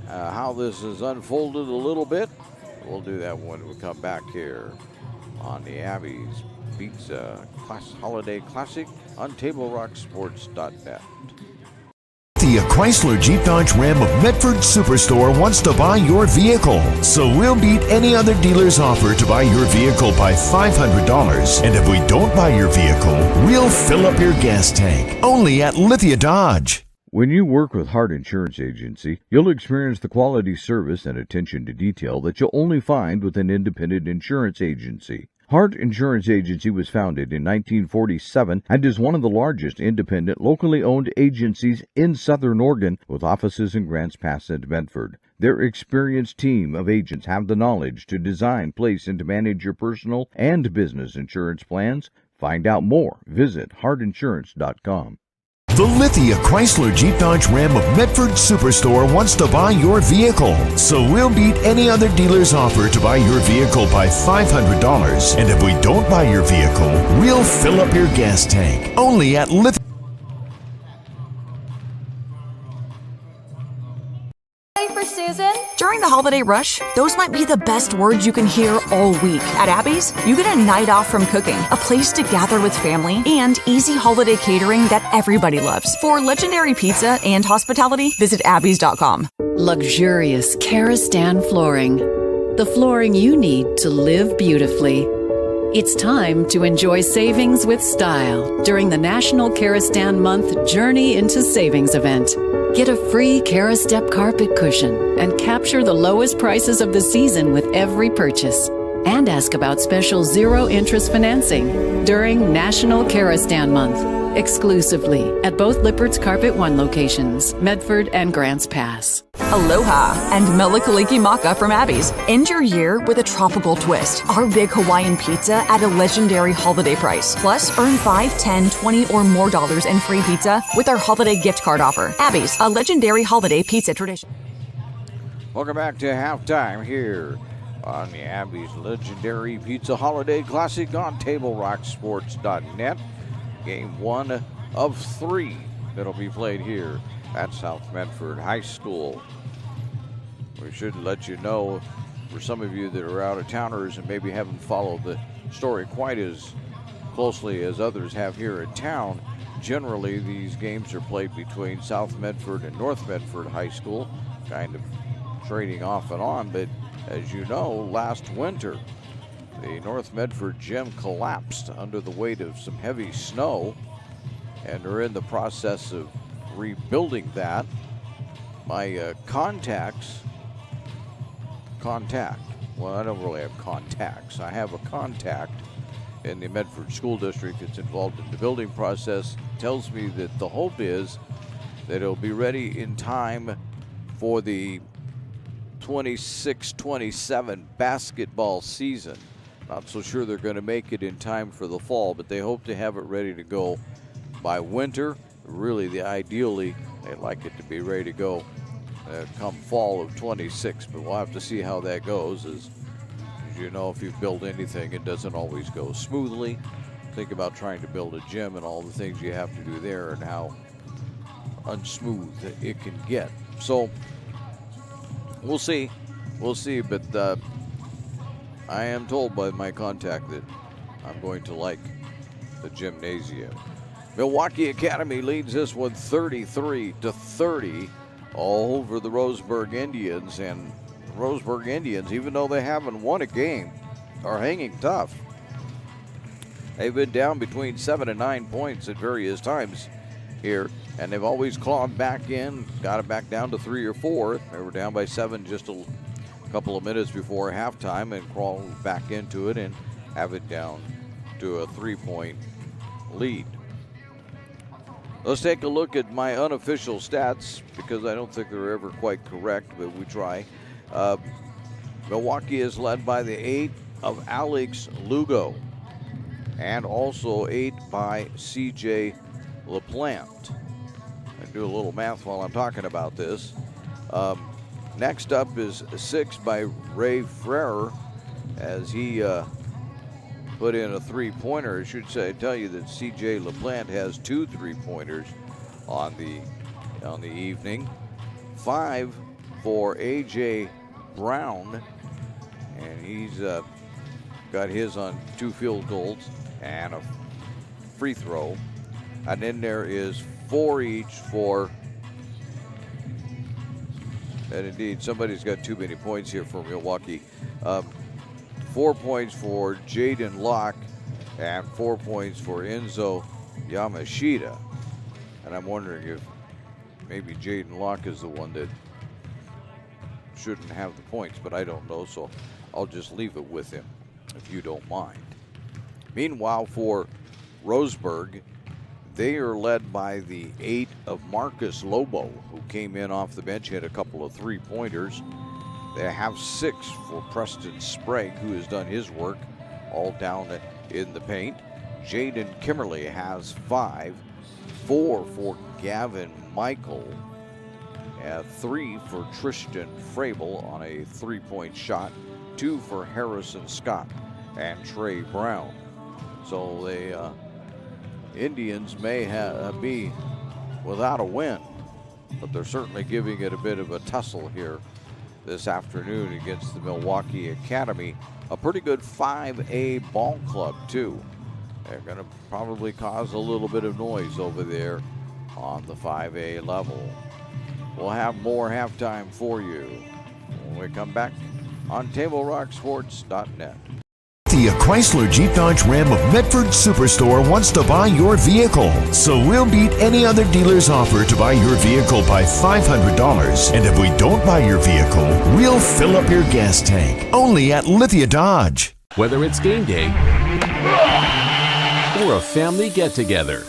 how this has unfolded a little bit. We'll do that when we come back here on the Abby's Pizza Holiday Classic on TableRockSports.net. The Chrysler Jeep Dodge Ram of Medford Superstore wants to buy your vehicle. So we'll beat any other dealer's offer to buy your vehicle by $500. And if we don't buy your vehicle, we'll fill up your gas tank. Only at Lithia Dodge. When you work with Hart Insurance Agency, you'll experience the quality service and attention to detail that you'll only find with an independent insurance agency. Hart Insurance Agency was founded in 1947 and is one of the largest independent, locally owned agencies in Southern Oregon, with offices in Grants Pass and Medford. Their experienced team of agents have the knowledge to design, place, and to manage your personal and business insurance plans. Find out more. Visit hartinsurance.com. The Lithia Chrysler Jeep Dodge Ram of Medford Superstore wants to buy your vehicle. So we'll beat any other dealer's offer to buy your vehicle by $500. And if we don't buy your vehicle, we'll fill up your gas tank. Only at Lithia. For Susan? During the holiday rush, those might be the best words you can hear all week. At Abby's, you get a night off from cooking, a place to gather with family, and easy holiday catering that everybody loves. For legendary pizza and hospitality, visit abbys.com. Luxurious Karastan flooring. The flooring you need to live beautifully. It's time to enjoy savings with style during the National Karastan Month Journey into Savings event. Get a free Karastep carpet cushion and capture the lowest prices of the season with every purchase. And ask about special zero-interest financing during National Karastan Month, exclusively at both Lippert's Carpet One locations, Medford and Grants Pass. Aloha and Melikaliki Maka from Abby's. End your year with a tropical twist. Our big Hawaiian pizza at a legendary holiday price. Plus, earn $5, $10, $20 or more in free pizza with our holiday gift card offer. Abby's, a legendary holiday pizza tradition. Welcome back to halftime here on the Abby's Legendary Pizza Holiday Classic on TableRockSports.net. Game 1 of 3 that'll be played here at South Medford High School. We should let you know, for some of you that are out-of-towners and maybe haven't followed the story quite as closely as others have here in town, generally these games are played between South Medford and North Medford High School, kind of trading off and on, but as you know, last winter, the North Medford gym collapsed under the weight of some heavy snow, and are in the process of rebuilding that. My well, I don't really have contacts. I have a contact in the Medford School District that's involved in the building process. Tells me that the hope is that it'll be ready in time for the 26-27 basketball season. Not so sure they're going to make it in time for the fall, but they hope to have it ready to go by winter. Really, ideally, they'd like it to be ready to go come fall of 26, but we'll have to see how that goes. As you know, if you build anything, it doesn't always go smoothly. Think about trying to build a gym and all the things you have to do there and how unsmooth it can get. So we'll see, but I am told by my contact that I'm going to like the gymnasium. Milwaukie Academy leads this one 33-30 all over the Roseburg Indians. And Roseburg Indians, even though they haven't won a game, are hanging tough. They've been down between 7 and 9 points at various times here, and they've always clawed back in, got it back down to 3 or 4. They were down by 7 just a couple of minutes before halftime and crawled back into it and have it down to a 3-point lead. Let's take a look at my unofficial stats because I don't think they're ever quite correct, but we try. Milwaukie is led by the 8 of Alex Lugo and also 8 by CJ LaPlante. I do a little math while I'm talking about this. Next up is 6 by Ray Frerer as he put in a 3-pointer. I should say, tell you that CJ LaPlante has 2 3-pointers on the evening. 5 for AJ Brown, and he's got his on 2 field goals and a free throw. And then there is 4 each for, and indeed somebody's got too many points here for Milwaukie. 4 points for Jaden Locke and 4 points for Enzo Yamashita. And I'm wondering if maybe Jaden Locke is the one that shouldn't have the points, but I don't know, so I'll just leave it with him if you don't mind. Meanwhile, for Roseburg, they are led by the 8 of Marcus Lobo, who came in off the bench, hit a couple of 3-pointers. They have 6 for Preston Sprague, who has done his work all down in the paint. Jaden Kimmerly has 5, 4 for Gavin Michael, 3 for Tristan Frabel on a 3-point shot, 2 for Harrison Scott and Trey Brown. So the Indians may be without a win, but they're certainly giving it a bit of a tussle here this afternoon against the Milwaukie Academy, a pretty good 5A ball club too. They're going to probably cause a little bit of noise over there on the 5A level. We'll have more halftime for you when we come back on TableRockSports.net. The Chrysler Jeep Dodge Ram of Medford Superstore wants to buy your vehicle. So we'll beat any other dealer's offer to buy your vehicle by $500. And if we don't buy your vehicle, we'll fill up your gas tank. Only at Lithia Dodge. Whether it's game day or a family get-together,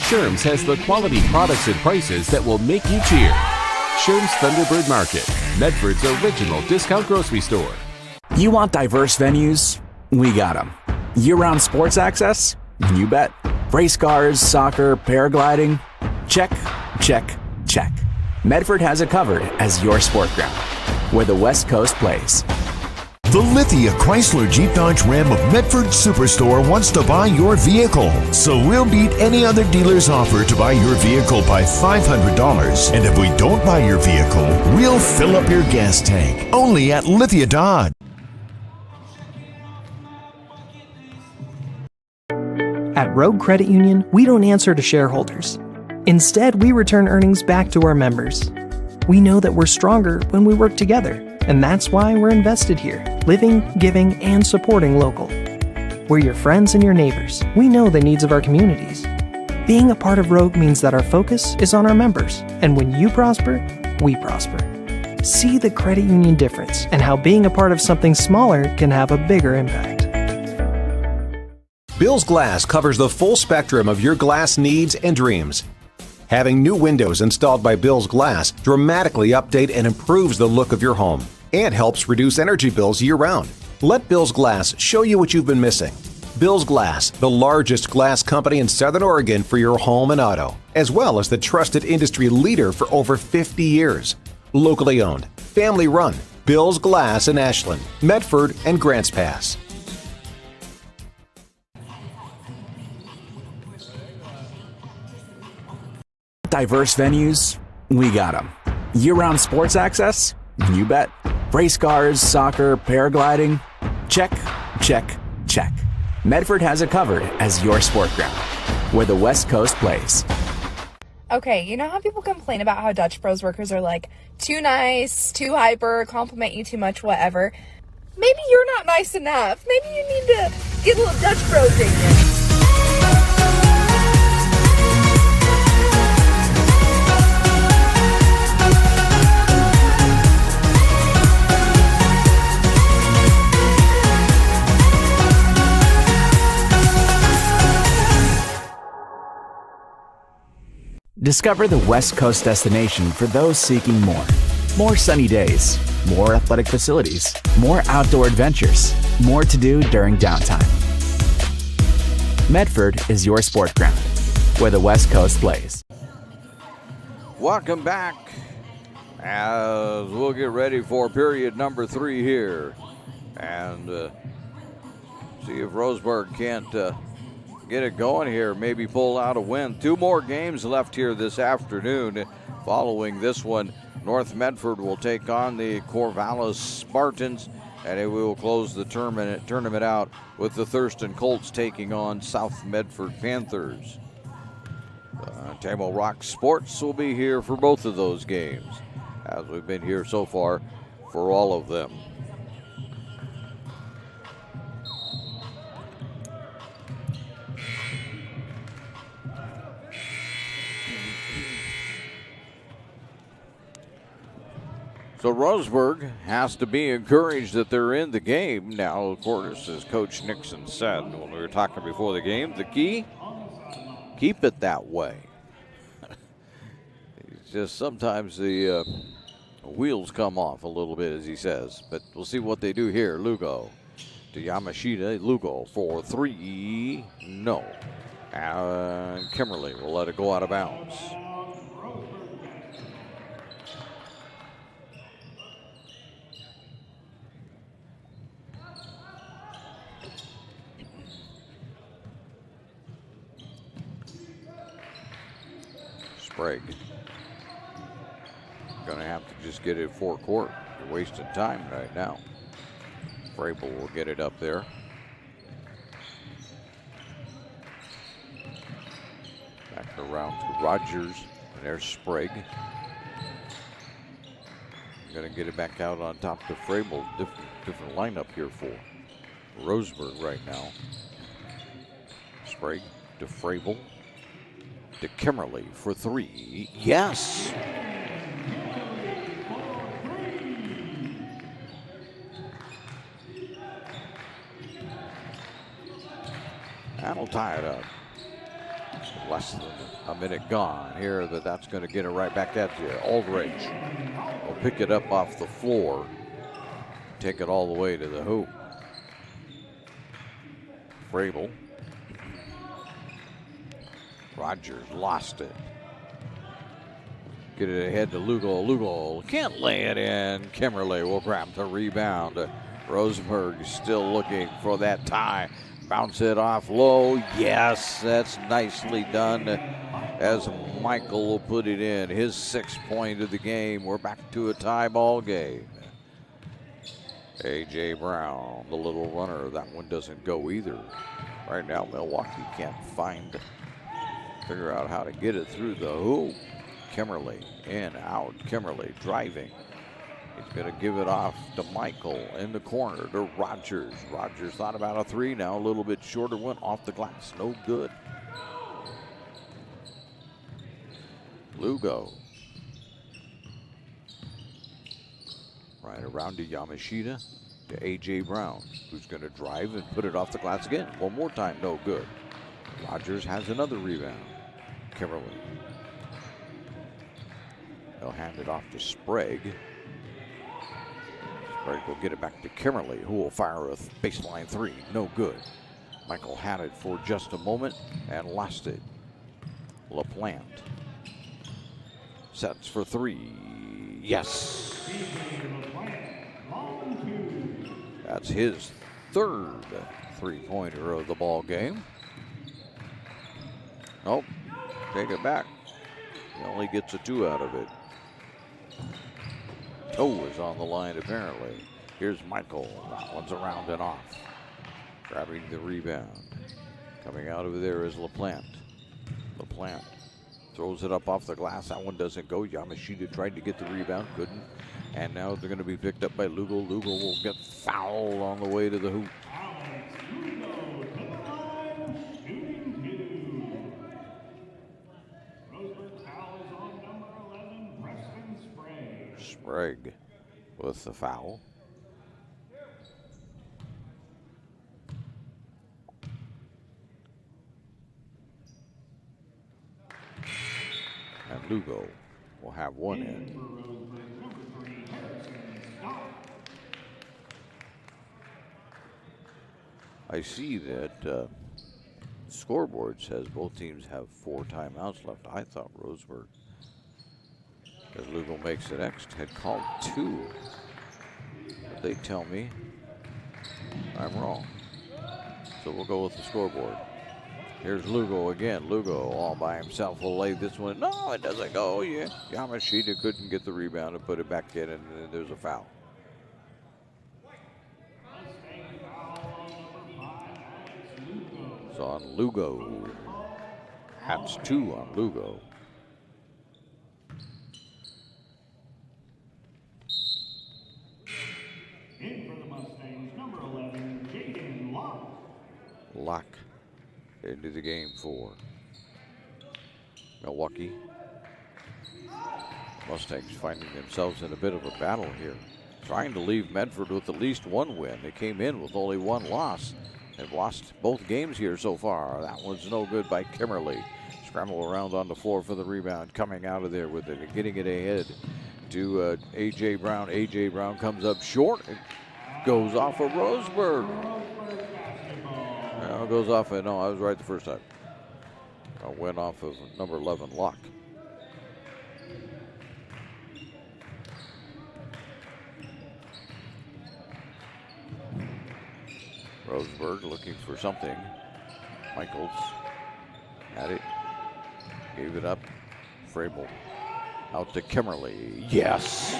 Sherm's has the quality products and prices that will make you cheer. Sherm's Thunderbird Market, Medford's original discount grocery store. You want diverse venues? We got them. Year-round sports access? You bet. Race cars, soccer, paragliding? Check, check, check. Medford has it covered as your sport ground, where the West Coast plays. The Lithia Chrysler Jeep Dodge Ram of Medford Superstore wants to buy your vehicle. So we'll beat any other dealer's offer to buy your vehicle by $500. And if we don't buy your vehicle, we'll fill up your gas tank. Only at Lithia Dodge. At Rogue Credit Union, we don't answer to shareholders. Instead, we return earnings back to our members. We know that we're stronger when we work together, and that's why we're invested here, living, giving, and supporting local. We're your friends and your neighbors. We know the needs of our communities. Being a part of Rogue means that our focus is on our members, and when you prosper, we prosper. See the credit union difference and how being a part of something smaller can have a bigger impact. Bill's Glass covers the full spectrum of your glass needs and dreams. Having new windows installed by Bill's Glass dramatically update and improves the look of your home and helps reduce energy bills year-round. Let Bill's Glass show you what you've been missing. Bill's Glass, the largest glass company in Southern Oregon for your home and auto, as well as the trusted industry leader for over 50 years. Locally owned, family run, Bill's Glass in Ashland, Medford, and Grants Pass. Diverse venues? We got them. Year-round sports access? You bet. Race cars, soccer, paragliding? Check, check, check. Medford has it covered as your sport ground, where the West Coast plays. Okay, you know how people complain about how Dutch Bros workers are like too nice, too hyper, compliment you too much, whatever? Maybe you're not nice enough. Maybe you need to get a little Dutch Bros in you. Discover the West Coast destination for those seeking more. More sunny days, more athletic facilities, more outdoor adventures, more to do during downtime. Medford is your sport ground, where the West Coast plays. Welcome back as we'll get ready for period number 3 here. And see if Roseburg can't get it going here, maybe pull out a win. 2 more games left here this afternoon. Following this one, North Medford will take on the Corvallis Spartans, and it will close the tournament out with the Thurston Colts taking on South Medford Panthers. Table Rock Sports will be here for both of those games, as we've been here so far for all of them. So Roseburg has to be encouraged that they're in the game. Now, of course, as Coach Nixon said when we were talking before the game, the key, keep it that way. It's just sometimes the wheels come off a little bit, as he says. But we'll see what they do here. Lugo to Yamashita. Lugo for 3. No. And Kimberly will let it go out of bounds. Sprague. Gonna have to just get it forecourt. You're wasting time right now. Frable will get it up there. Back around to Rogers. And there's Sprague. Gonna get it back out on top to Frable. Different lineup here for Roseburg right now. Sprague to Frable. To Kimmerly for 3. Yes. That'll tie it up. Less than a minute gone here, but that's going to get it right back at you. Aldridge will pick it up off the floor, take it all the way to the hoop. Frable. Rogers lost it. Get it ahead to Lugo. Lugo can't lay it in. Kimmerly will grab the rebound. Roseburg still looking for that tie. Bounce it off low. Yes, that's nicely done as Michael will put it in. His 6th point of the game. We're back to a tie ball game. A.J. Brown, the little runner. That one doesn't go either. Right now, Milwaukee can't figure out how to get it through the hoop. Kimmerly in, out. Kimmerly driving. He's going to give it off to Michael in the corner to Rogers. Rogers thought about a 3 now, a little bit shorter, went off the glass. No good. Lugo. Right around to Yamashita to A.J. Brown, who's going to drive and put it off the glass again. One more time, no good. Rogers has another rebound. Kimberly. They'll hand it off to Sprague. Sprague will get it back to Kimberly, who will fire a baseline 3. No good. Michael had it for just a moment and lost it. LaPlante sets for 3. Yes. That's his 3rd 3-pointer of the ball game. Nope. Take it back. He only gets a 2 out of it. Toe is on the line apparently. Here's Michael. That one's around and off. grabbing the rebound. Coming out of there is LaPlante. LaPlante throws it up off the glass. That one doesn't go. Yamashita tried to get the rebound, couldn't. And now they're going to be picked up by Lugo. Lugo will get fouled on the way to the hoop. Sprague with the foul. And Lugo will have one in. I see that scoreboard says both teams have 4 timeouts left. I thought Roseburg, as Lugo makes the next, had called 2. But they tell me I'm wrong. So we'll go with the scoreboard. Here's Lugo again. Lugo all by himself will lay this one. No, it doesn't go. Yeah, Yamashita couldn't get the rebound and put it back in, and then there's a foul. It's on Lugo. That's 2 on Lugo. In for the Mustangs, number 11, Jaden Locke. Locke into the game for Milwaukee. Mustangs finding themselves in a bit of a battle here, trying to leave Medford with at least 1 win. They came in with only 1 loss. They've lost both games here so far. That one's no good by Kimmerly. Scramble around on the floor for the rebound, coming out of there with it and getting it ahead to A.J. Brown. A.J. Brown comes up short. It goes off of Roseburg. Now it goes off of, no, I was right the first time. It went off of number 11, Locke. Roseburg looking for something. Michaels had it. Gave it up. Frabel out to Kimmerly. Yes.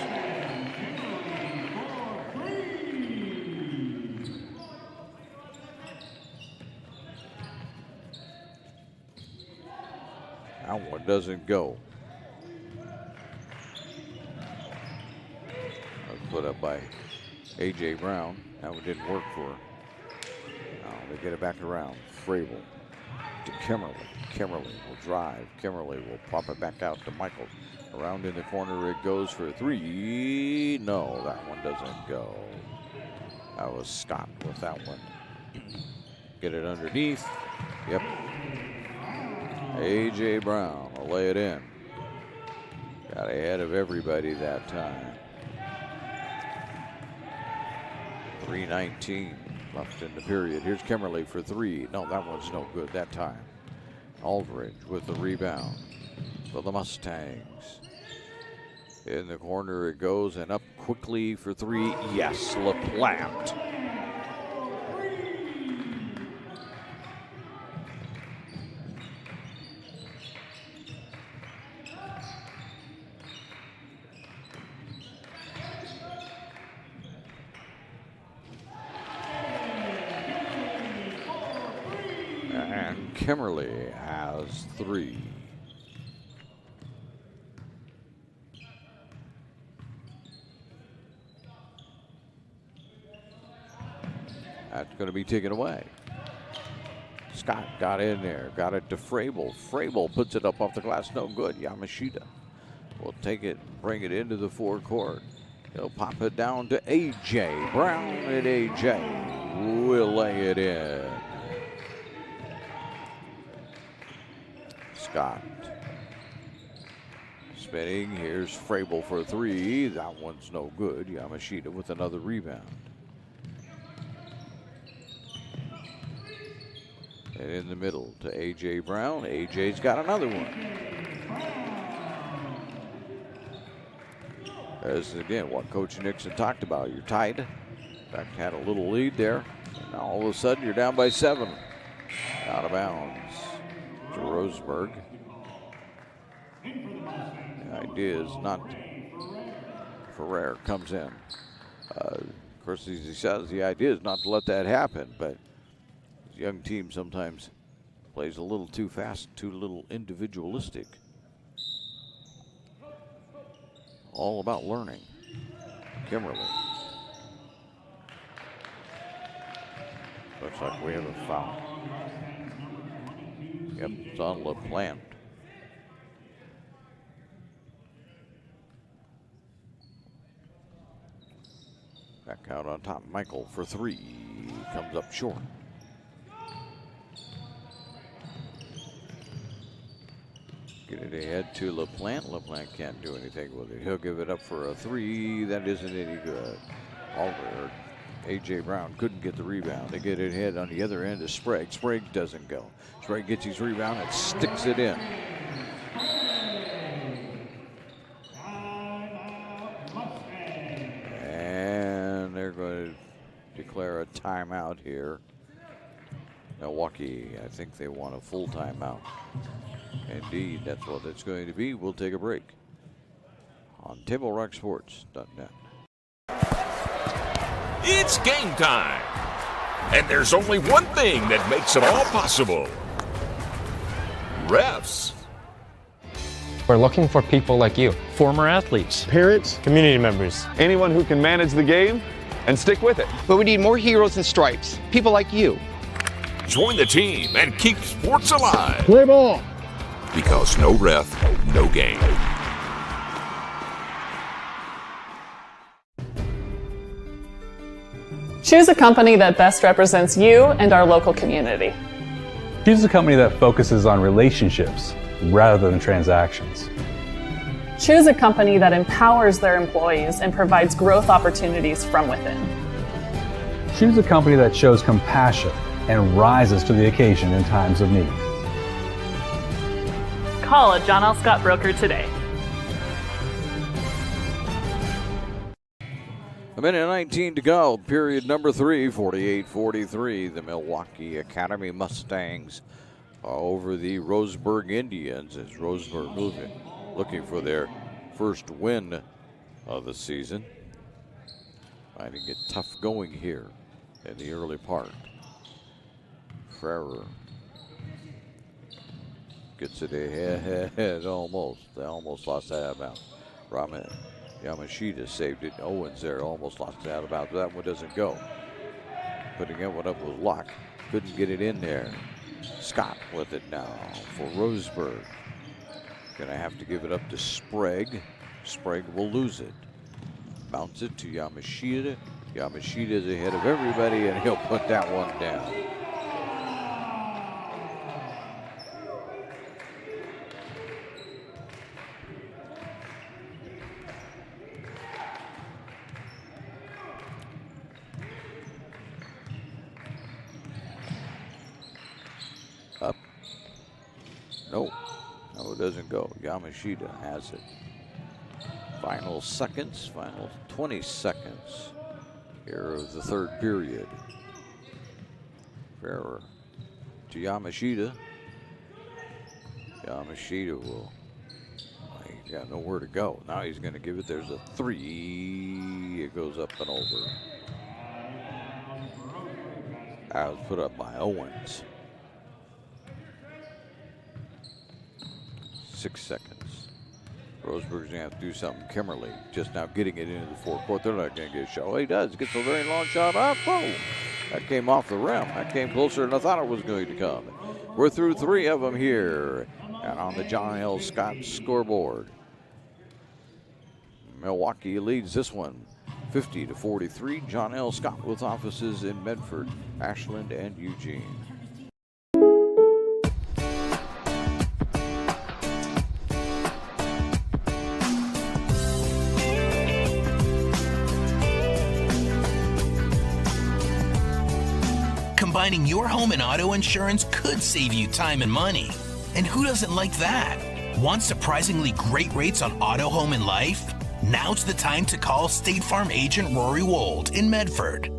That one doesn't go. That was put up by A.J. Brown. That one didn't work for her. Now they get it back around. Frabel to Kimmerly. Kimmerly will drive. Kimmerly will pop it back out to Michael. Around in the corner it goes for 3. No, that one doesn't go. That was Scott with that one. Get it underneath. Yep. A.J. Brown will lay it in. Got ahead of everybody that time. 3:19 left in the period. Here's Kimmerly for 3. No, that one's no good that time. Aldridge with the rebound for the Mustangs. In the corner it goes and up quickly for 3. Yes, LaPlante. And Kimmerly has 3. That's going to be taken away. Scott got in there, got it to Frabel. Frabel puts it up off the glass, no good. Yamashita will take it, bring it into the forecourt. He'll pop it down to A.J. Brown, and A.J. will lay it in. Scott spinning. Here's Frabel for 3. That one's no good. Yamashita with another rebound. And in the middle to A.J. Brown. A.J.'s got another one. As again, what Coach Nixon talked about. You're tied. In fact, had a little lead there. And now all of a sudden you're down by 7. Out of bounds to Roseburg. The idea is not. Ferrer comes in. Of course, as he says, the idea is not to let that happen, but Young team sometimes plays a little too fast, too little individualistic. All about learning. Kimberly. Looks like we have a foul. Yep, it's on LaPlante. Back out on top. Michael for three. Comes up short. Get it ahead to LaPlante. LaPlante can't do anything with it. He'll give it up for a three. That isn't any good. Alder, A.J. Brown couldn't get the rebound. They get it ahead on the other end to Sprague. Sprague doesn't go. Sprague gets his rebound and sticks it in. And they're going to declare a timeout here. Milwaukee, I think they want a full timeout. Indeed, that's what it's going to be. We'll take a break on TableRockSports.net. It's game time. And there's only one thing that makes it all possible. Refs. We're looking for people like you. Former athletes. Parents. Community members. Anyone who can manage the game and stick with it. But we need more heroes in stripes. People like you. Join the team and keep sports alive. Play ball. Because no ref, no game. Choose a company that best represents you and our local community. Choose a company that focuses on relationships rather than transactions. Choose a company that empowers their employees and provides growth opportunities from within. Choose a company that shows compassion and rises to the occasion in times of need. Call a John L. Scott broker today. A minute 19 to go. Period number 3, 48-43. The Milwaukee Academy Mustangs over the Roseburg Indians as Roseburg looking for their first win of the season. Finding it tough going here in the early part. Ferrer gets it ahead almost. They almost lost that about. Yamashita saved it. Owens there almost lost that about. That one doesn't go. Putting that one up with Locke. Couldn't get it in there. Scott with it now for Roseburg. Gonna have to give it up to Sprague. Sprague will lose it. Bounce it to Yamashita. Yamashita's ahead of everybody and he'll put that one down. Up. No, it doesn't go. Yamashita has it. Final seconds, final 20 seconds here of the third period. Ferrer to Yamashita. Yamashita will, he got nowhere to go. Now he's going to give it. There's a three. It goes up and over. That was put up by Owens. 6 seconds. Roseburg's gonna have to do something. Kimberly just now getting it into the forecourt. They're not gonna get a shot. Oh, he does. Gets a very long shot up. Boom. That came off the rim. That came closer than I thought it was going to come. We're through 3 of them here and on the John L. Scott scoreboard. Milwaukee leads this one 50-43. John L. Scott with offices in Medford, Ashland, and Eugene. Combining your home and auto insurance could save you time and money. And who doesn't like that? Want surprisingly great rates on auto, home, and life? Now's the time to call State Farm agent Rory Wold in Medford.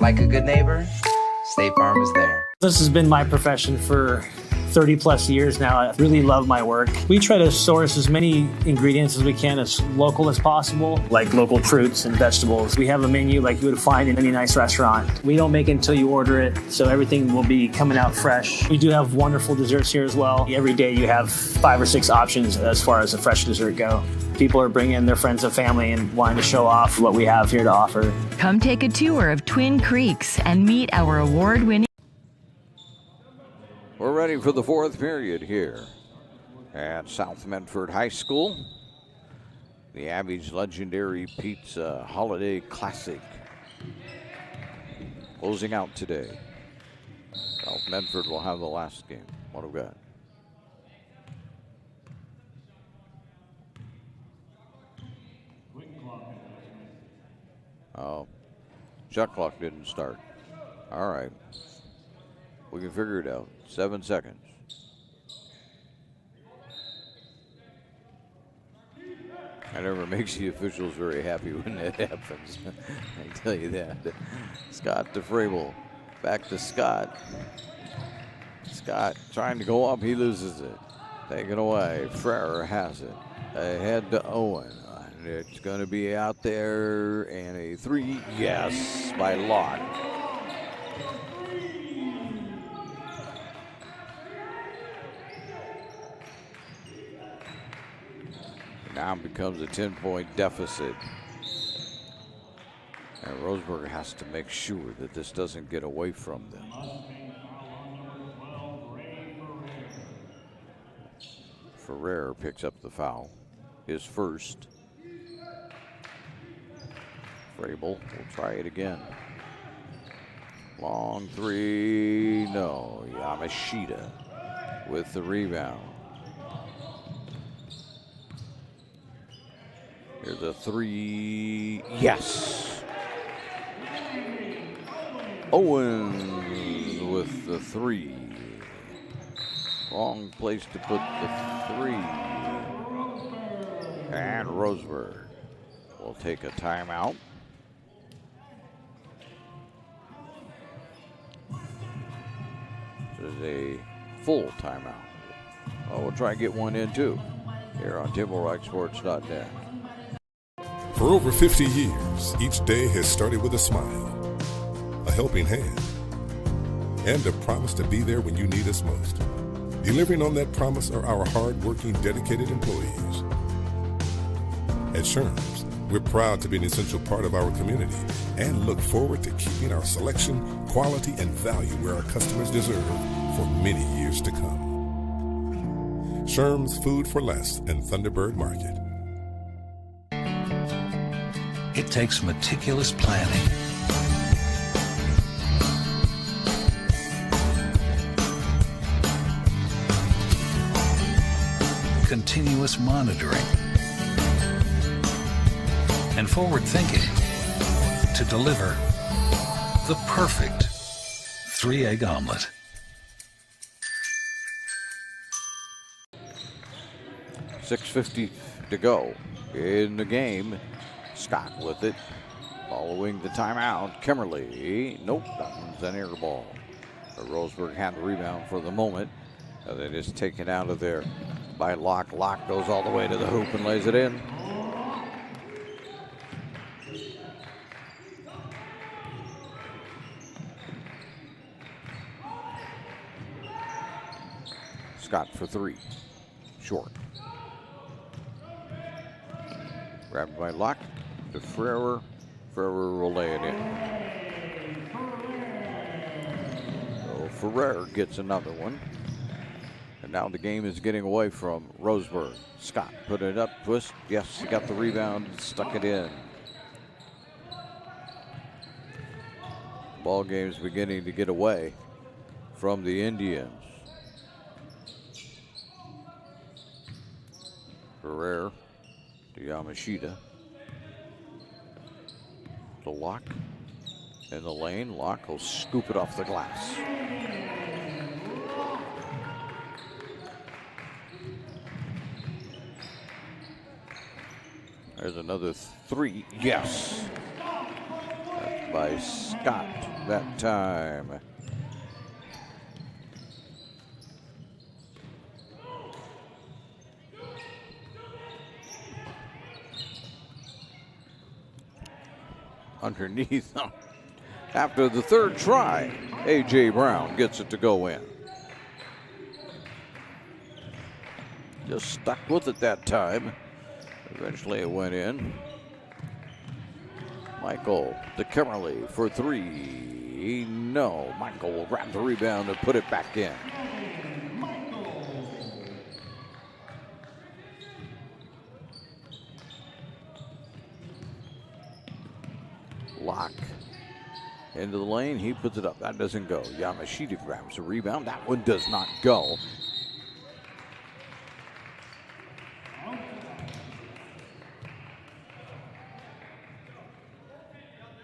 Like a good neighbor, State Farm is there. This has been my profession for 30 plus years now. I really love my work. We try to source as many ingredients as we can as local as possible, like local fruits and vegetables. We have a menu like you would find in any nice restaurant. We don't make it until you order it, so everything will be coming out fresh. We do have wonderful desserts here as well. Every day you have 5 or 6 options as far as a fresh dessert go. People are bringing their friends and family and wanting to show off what we have here to offer. Come take a tour of Twin Creeks and meet our award-winning. We're ready for the 4th period here at South Medford High School. The Abby's Legendary Pizza Holiday Classic closing out today. South Medford will have the last game. What have we got? Oh, shot clock didn't start. All right. We can figure it out. 7 seconds. That never makes the officials very happy when that happens. I can tell you that. Scott to Frabel. Back to Scott. Scott trying to go up. He loses it. Taken away. Frere has it. Ahead to Owen. It's going to be out there. And a 3. Yes, by Locke. Now becomes a 10-point deficit. And Roseburg has to make sure that this doesn't get away from them. Ferrer picks up the foul. His first. Frabel will try it again. Long 3. No. Yamashita with the rebound. Here's a 3. Yes. Owen with the 3. Wrong place to put the 3. And Roseburg will take a timeout. This is a full timeout. Well, we'll try and get one in too here on TableRockSports.net. For over 50 years, each day has started with a smile, a helping hand, and a promise to be there when you need us most. Delivering on that promise are our hard-working, dedicated employees. At Sherms, we're proud to be an essential part of our community and look forward to keeping our selection, quality, and value where our customers deserve for many years to come. Sherms Food for Less and Thunderbird Market. It takes meticulous planning, continuous monitoring, and forward thinking to deliver the perfect 3-egg omelet. .650 to go in the game. Scott with it. Following the timeout, Kimmerly. Nope, that one's an air ball. But Roseburg had the rebound for the moment. And then it's taken out of there by Locke. Locke goes all the way to the hoop and lays it in. Scott for 3. Short. Grabbed by Locke to Ferrer. Ferrer will lay it in. So Ferrer gets another one. And now the game is getting away from Roseburg. Scott put it up, twist. Yes, he got the rebound, stuck it in. Ball game is beginning to get away from the Indians. Ferrer to Yamashita. To Locke in the lane. Locke will scoop it off the glass. There's another 3. Yes. That's by Scott that time. underneath. After the third try, A.J. Brown gets it to go in. Just stuck with it that time. Eventually it went in. Michael to Kimmerly for three. No, Michael will grab the rebound and put it back in. Lock into the lane. He puts it up. That doesn't go. Yamashita grabs the rebound. That one does not go.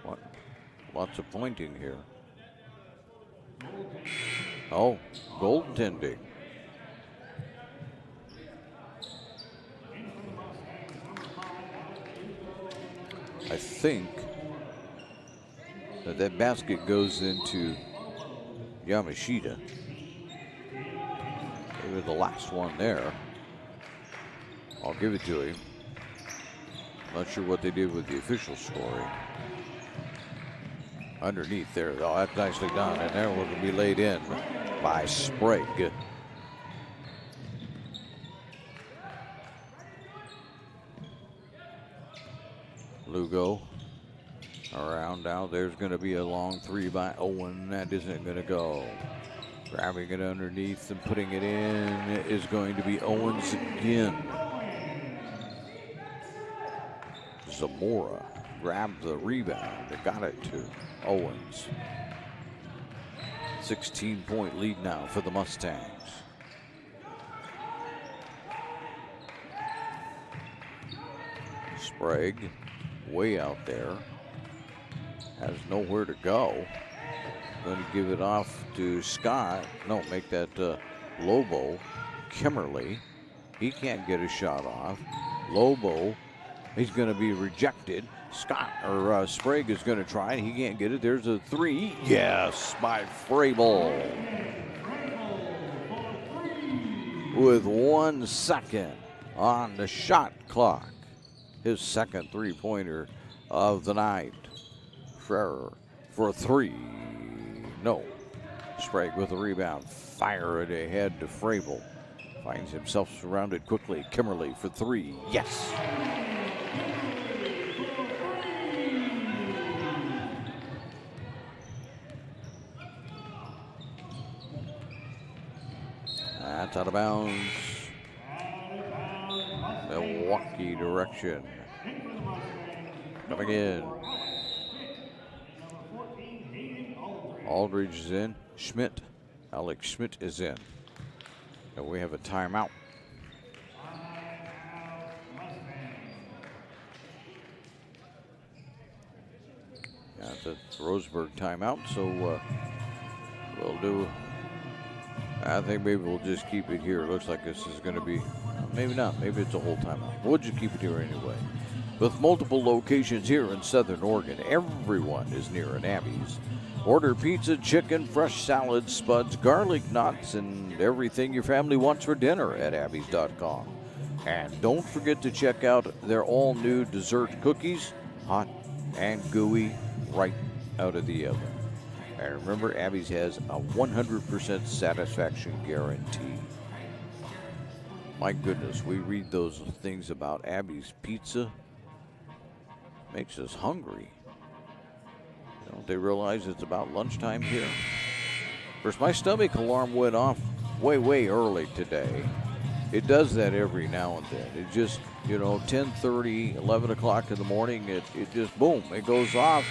What? Lots of pointing here. Oh, goaltending. I think that basket goes into Yamashita. They were the last one there. I'll give it to him. Not sure what they did with the official scoring. Underneath there, though, that's nicely done. And there will be laid in by Sprague. Lugo around now. There's going to be a long three by Owen. That isn't going to go. Grabbing it underneath and putting it in is going to be Owens again. Zamora grabbed the rebound and got it to Owens. 16-point lead now for the Mustangs. Sprague way out there. Has nowhere to go. Going to give it off to Scott. No, make that Lobo. Kimmerly. He can't get a shot off. Lobo, he's going to be rejected. Scott or Sprague is going to try, and he can't get it. There's a three. Yes, by Frabel. With 1 second on the shot clock. His second three-pointer of the night. Ferrer for three. No. Sprague with the rebound. Fire it ahead to Frabel. Finds himself surrounded quickly. Kimmerly for three. Yes. That's out of bounds. Milwaukee direction. Coming in. Aldridge is in. Schmidt. Alex Schmidt is in. And we have a timeout. That's a Roseburg timeout, so we'll do. I think maybe we'll just keep it here. It looks like this is going to be, maybe not. Maybe it's a whole timeout. We'll just keep it here anyway. With multiple locations here in Southern Oregon, everyone is near an Abby's. Order pizza, chicken, fresh salads, spuds, garlic knots, and everything your family wants for dinner at Abby's.com. And don't forget to check out their all-new dessert cookies, hot and gooey, right out of the oven. And remember, Abby's has a 100% satisfaction guarantee. My goodness, we read those things about Abby's pizza. Makes us hungry. Don't they realize it's about lunchtime here? Of course, my stomach alarm went off way early today. It does that every now and then. It just, 10:30, 11 o'clock in the morning, it just, boom, it goes off.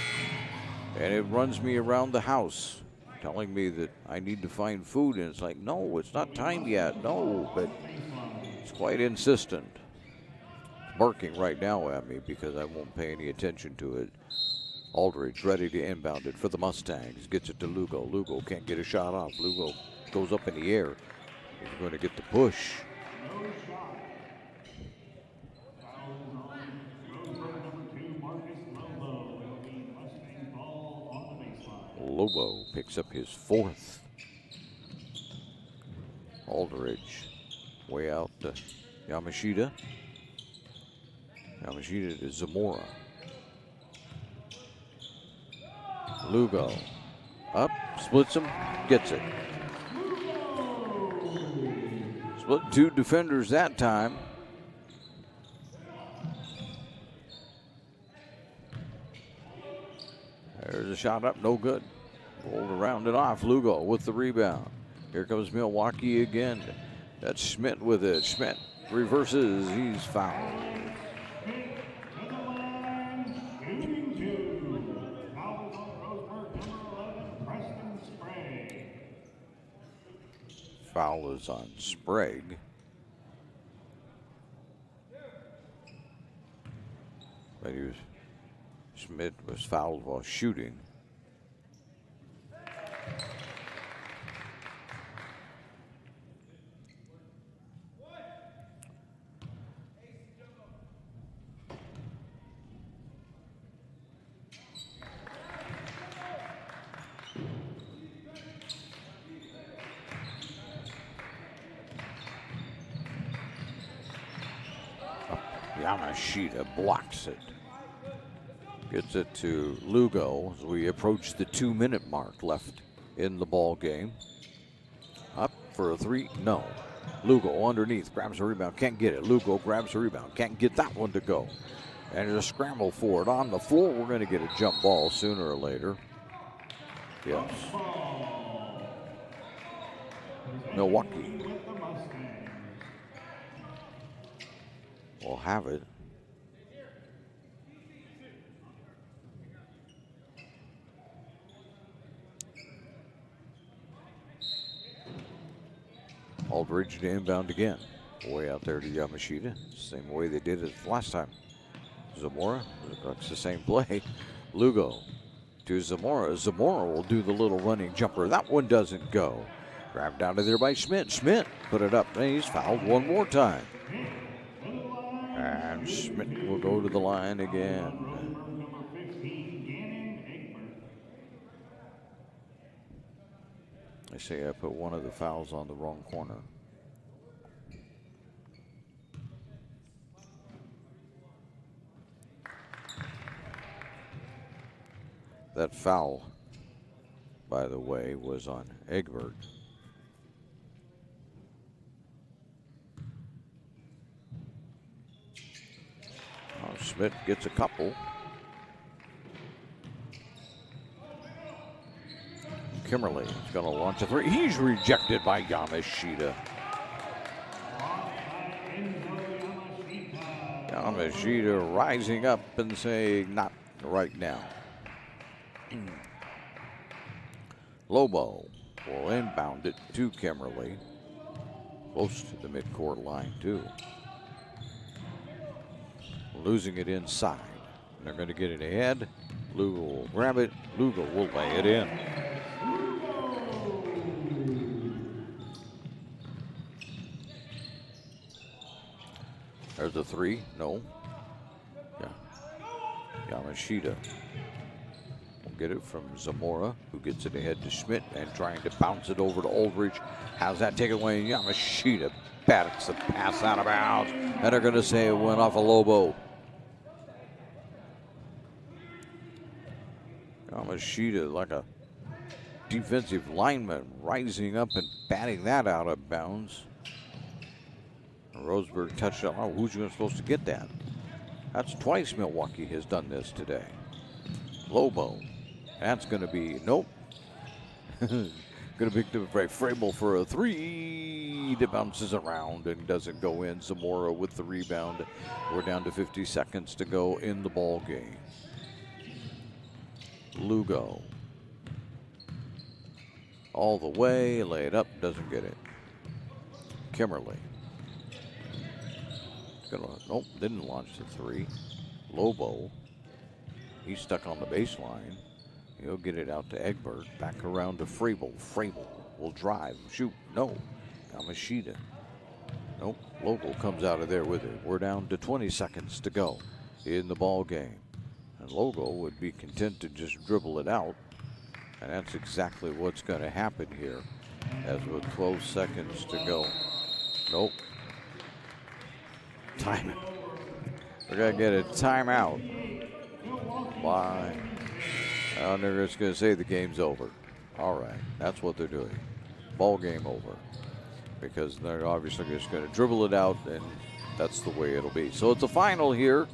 And it runs me around the house, telling me that I need to find food. And it's like, no, it's not time yet. No, but it's quite insistent. It's barking right now at me because I won't pay any attention to it. Aldridge ready to inbound it for the Mustangs. Gets it to Lugo. Lugo can't get a shot off. Lugo goes up in the air. He's going to get the push. Lobo picks up his fourth. Aldridge way out to Yamashita. Yamashita to Zamora. Lugo up, splits him, gets it. Split 2 defenders that time. There's a shot up, no good. Rolled around and off. Lugo with the rebound. Here comes Milwaukee again. That's Schmidt with it. Schmidt reverses. He's fouled. Foul is on Sprague. But Schmidt was fouled while shooting. Yamashita blocks it. Gets it to Lugo as we approach the 2-minute mark left in the ball game. Up for a 3, no. Lugo underneath, grabs a rebound, can't get it. Lugo grabs a rebound, can't get that one to go. And there's a scramble for it on the floor. We're going to get a jump ball sooner or later. Yes. Milwaukee will have it. Aldridge to inbound again. Way out there to Yamashita. Same way they did it last time. Zamora, that's the same play. Lugo to Zamora. Zamora will do the little running jumper. That one doesn't go. Grabbed down to there by Schmidt. Schmidt put it up. And he's fouled one more time. And Schmidt will go to the line again. I say I put one of the fouls on the wrong corner. That foul, by the way, was on Egbert. Oh, Schmidt gets a couple. Kimmerly is going to launch a 3. He's rejected by Yamashita. Yamashita rising up and saying, not right now. Lobo will inbound it to Kimmerly. Close to the midcourt line, too. Losing it inside. They're going to get it ahead. Lugo will grab it. Lugo will lay it in. There's a 3. No. Yeah. Yamashita will get it from Zamora, who gets it ahead to Schmidt and trying to bounce it over to Aldridge. How's that taken away? Yamashita bats the pass out of bounds. And they're going to say it went off a Lobo. Yamashita, like a defensive lineman, rising up and batting that out of bounds. Roseburg touchdown. Oh, who's supposed to get that? That's twice Milwaukee has done this today. Lobo. That's going to be, nope. Going to be Frable for a 3 that bounces around and doesn't go in. Zamora with the rebound. We're down to 50 seconds to go in the ball game. Lugo. All the way, lay it up, doesn't get it. Kimmerly. Nope, didn't launch the 3. Lobo. He's stuck on the baseline. He'll get it out to Egbert. Back around to Frable. Frable will drive. Shoot. No. Yamashita. Nope. Lobo comes out of there with it. We're down to 20 seconds to go in the ball game. And Logo would be content to just dribble it out. And that's exactly what's going to happen here. As with 12 seconds to go. Nope. Time. We're going to get a timeout by And they're just going to say the game's over. All right, that's what they're doing. Ball game over. Because they're obviously just going to dribble it out, and that's the way it'll be. So it's a final here.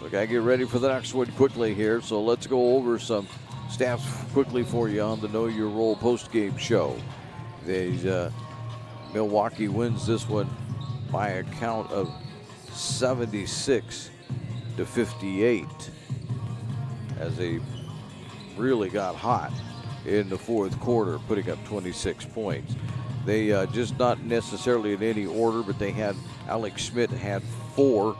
We got to get ready for the next one quickly here. So let's go over some stats quickly for you on the Know Your Role post-game show. Milwaukee wins this one by a count of 76-58 as they really got hot in the fourth quarter, putting up 26 points. They just not necessarily in any order, but they had Alex Schmidt had 4.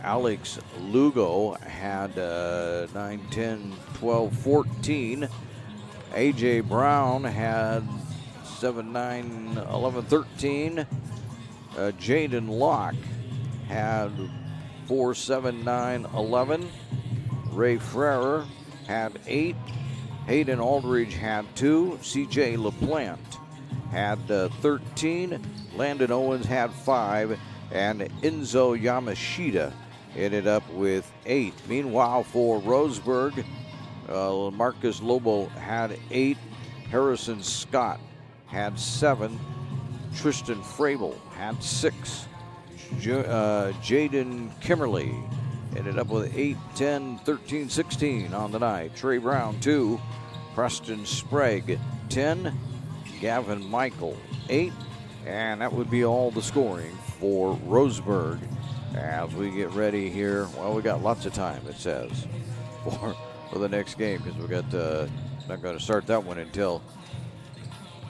Alex Lugo had 9, 10, 12, 14. A.J. Brown had 7, 9, 11, 13. Jaden Locke had 4, 7, 9, 11. Ray Ferrer had 8. Hayden Aldridge had 2. C.J. LaPlante had 13. Landon Owens had 5. And Enzo Yamashita ended up with 8. Meanwhile, for Roseburg, Marcus Lobo had 8. Harrison Scott had 7. Tristan Frabel had 6. Jaden Kimmerly ended up with 8, 10, 13, 16 on the night. Trey Brown, 2. Preston Sprague, 10. Gavin Michael, 8. And that would be all the scoring for Roseburg as we get ready here. Well, we got lots of time, it says, for the next game, because we got not going to start that one until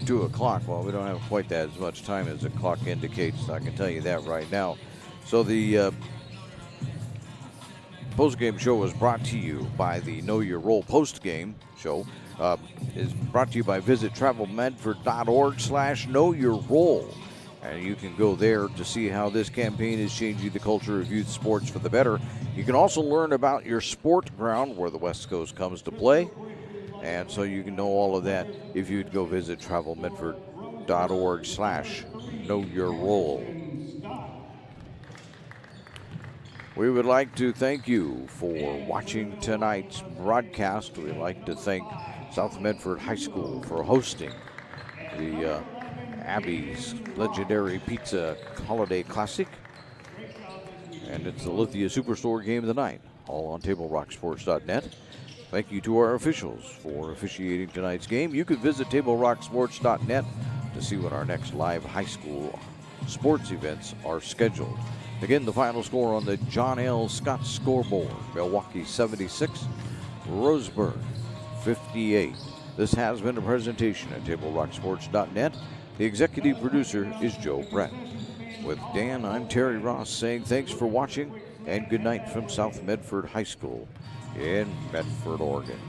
2 o'clock. Well, we don't have quite that as much time as the clock indicates. I can tell you that right now. So the post-game show was brought to you by the Know Your Role post-game show. Is brought to you by visittravelmedford.org/knowyourrole. And you can go there to see how this campaign is changing the culture of youth sports for the better. You can also learn about your sport ground where the West Coast comes to play. And so you can know all of that if you'd go visit travelmedford.org/knowyourrole. We would like to thank you for watching tonight's broadcast. We'd like to thank South Medford High School for hosting the Abby's Legendary Pizza Holiday Classic. And it's the Lithia Superstore game of the night, all on TableRockSports.net. Thank you to our officials for officiating tonight's game. You can visit TableRockSports.net to see when our next live high school sports events are scheduled. Again, the final score on the John L. Scott scoreboard: Milwaukee 76, Roseburg 58. This has been a presentation at TableRockSports.net. The executive producer is Joe Brett. With Dan, I'm Terry Ross saying thanks for watching and good night from South Medford High School in Medford, Oregon.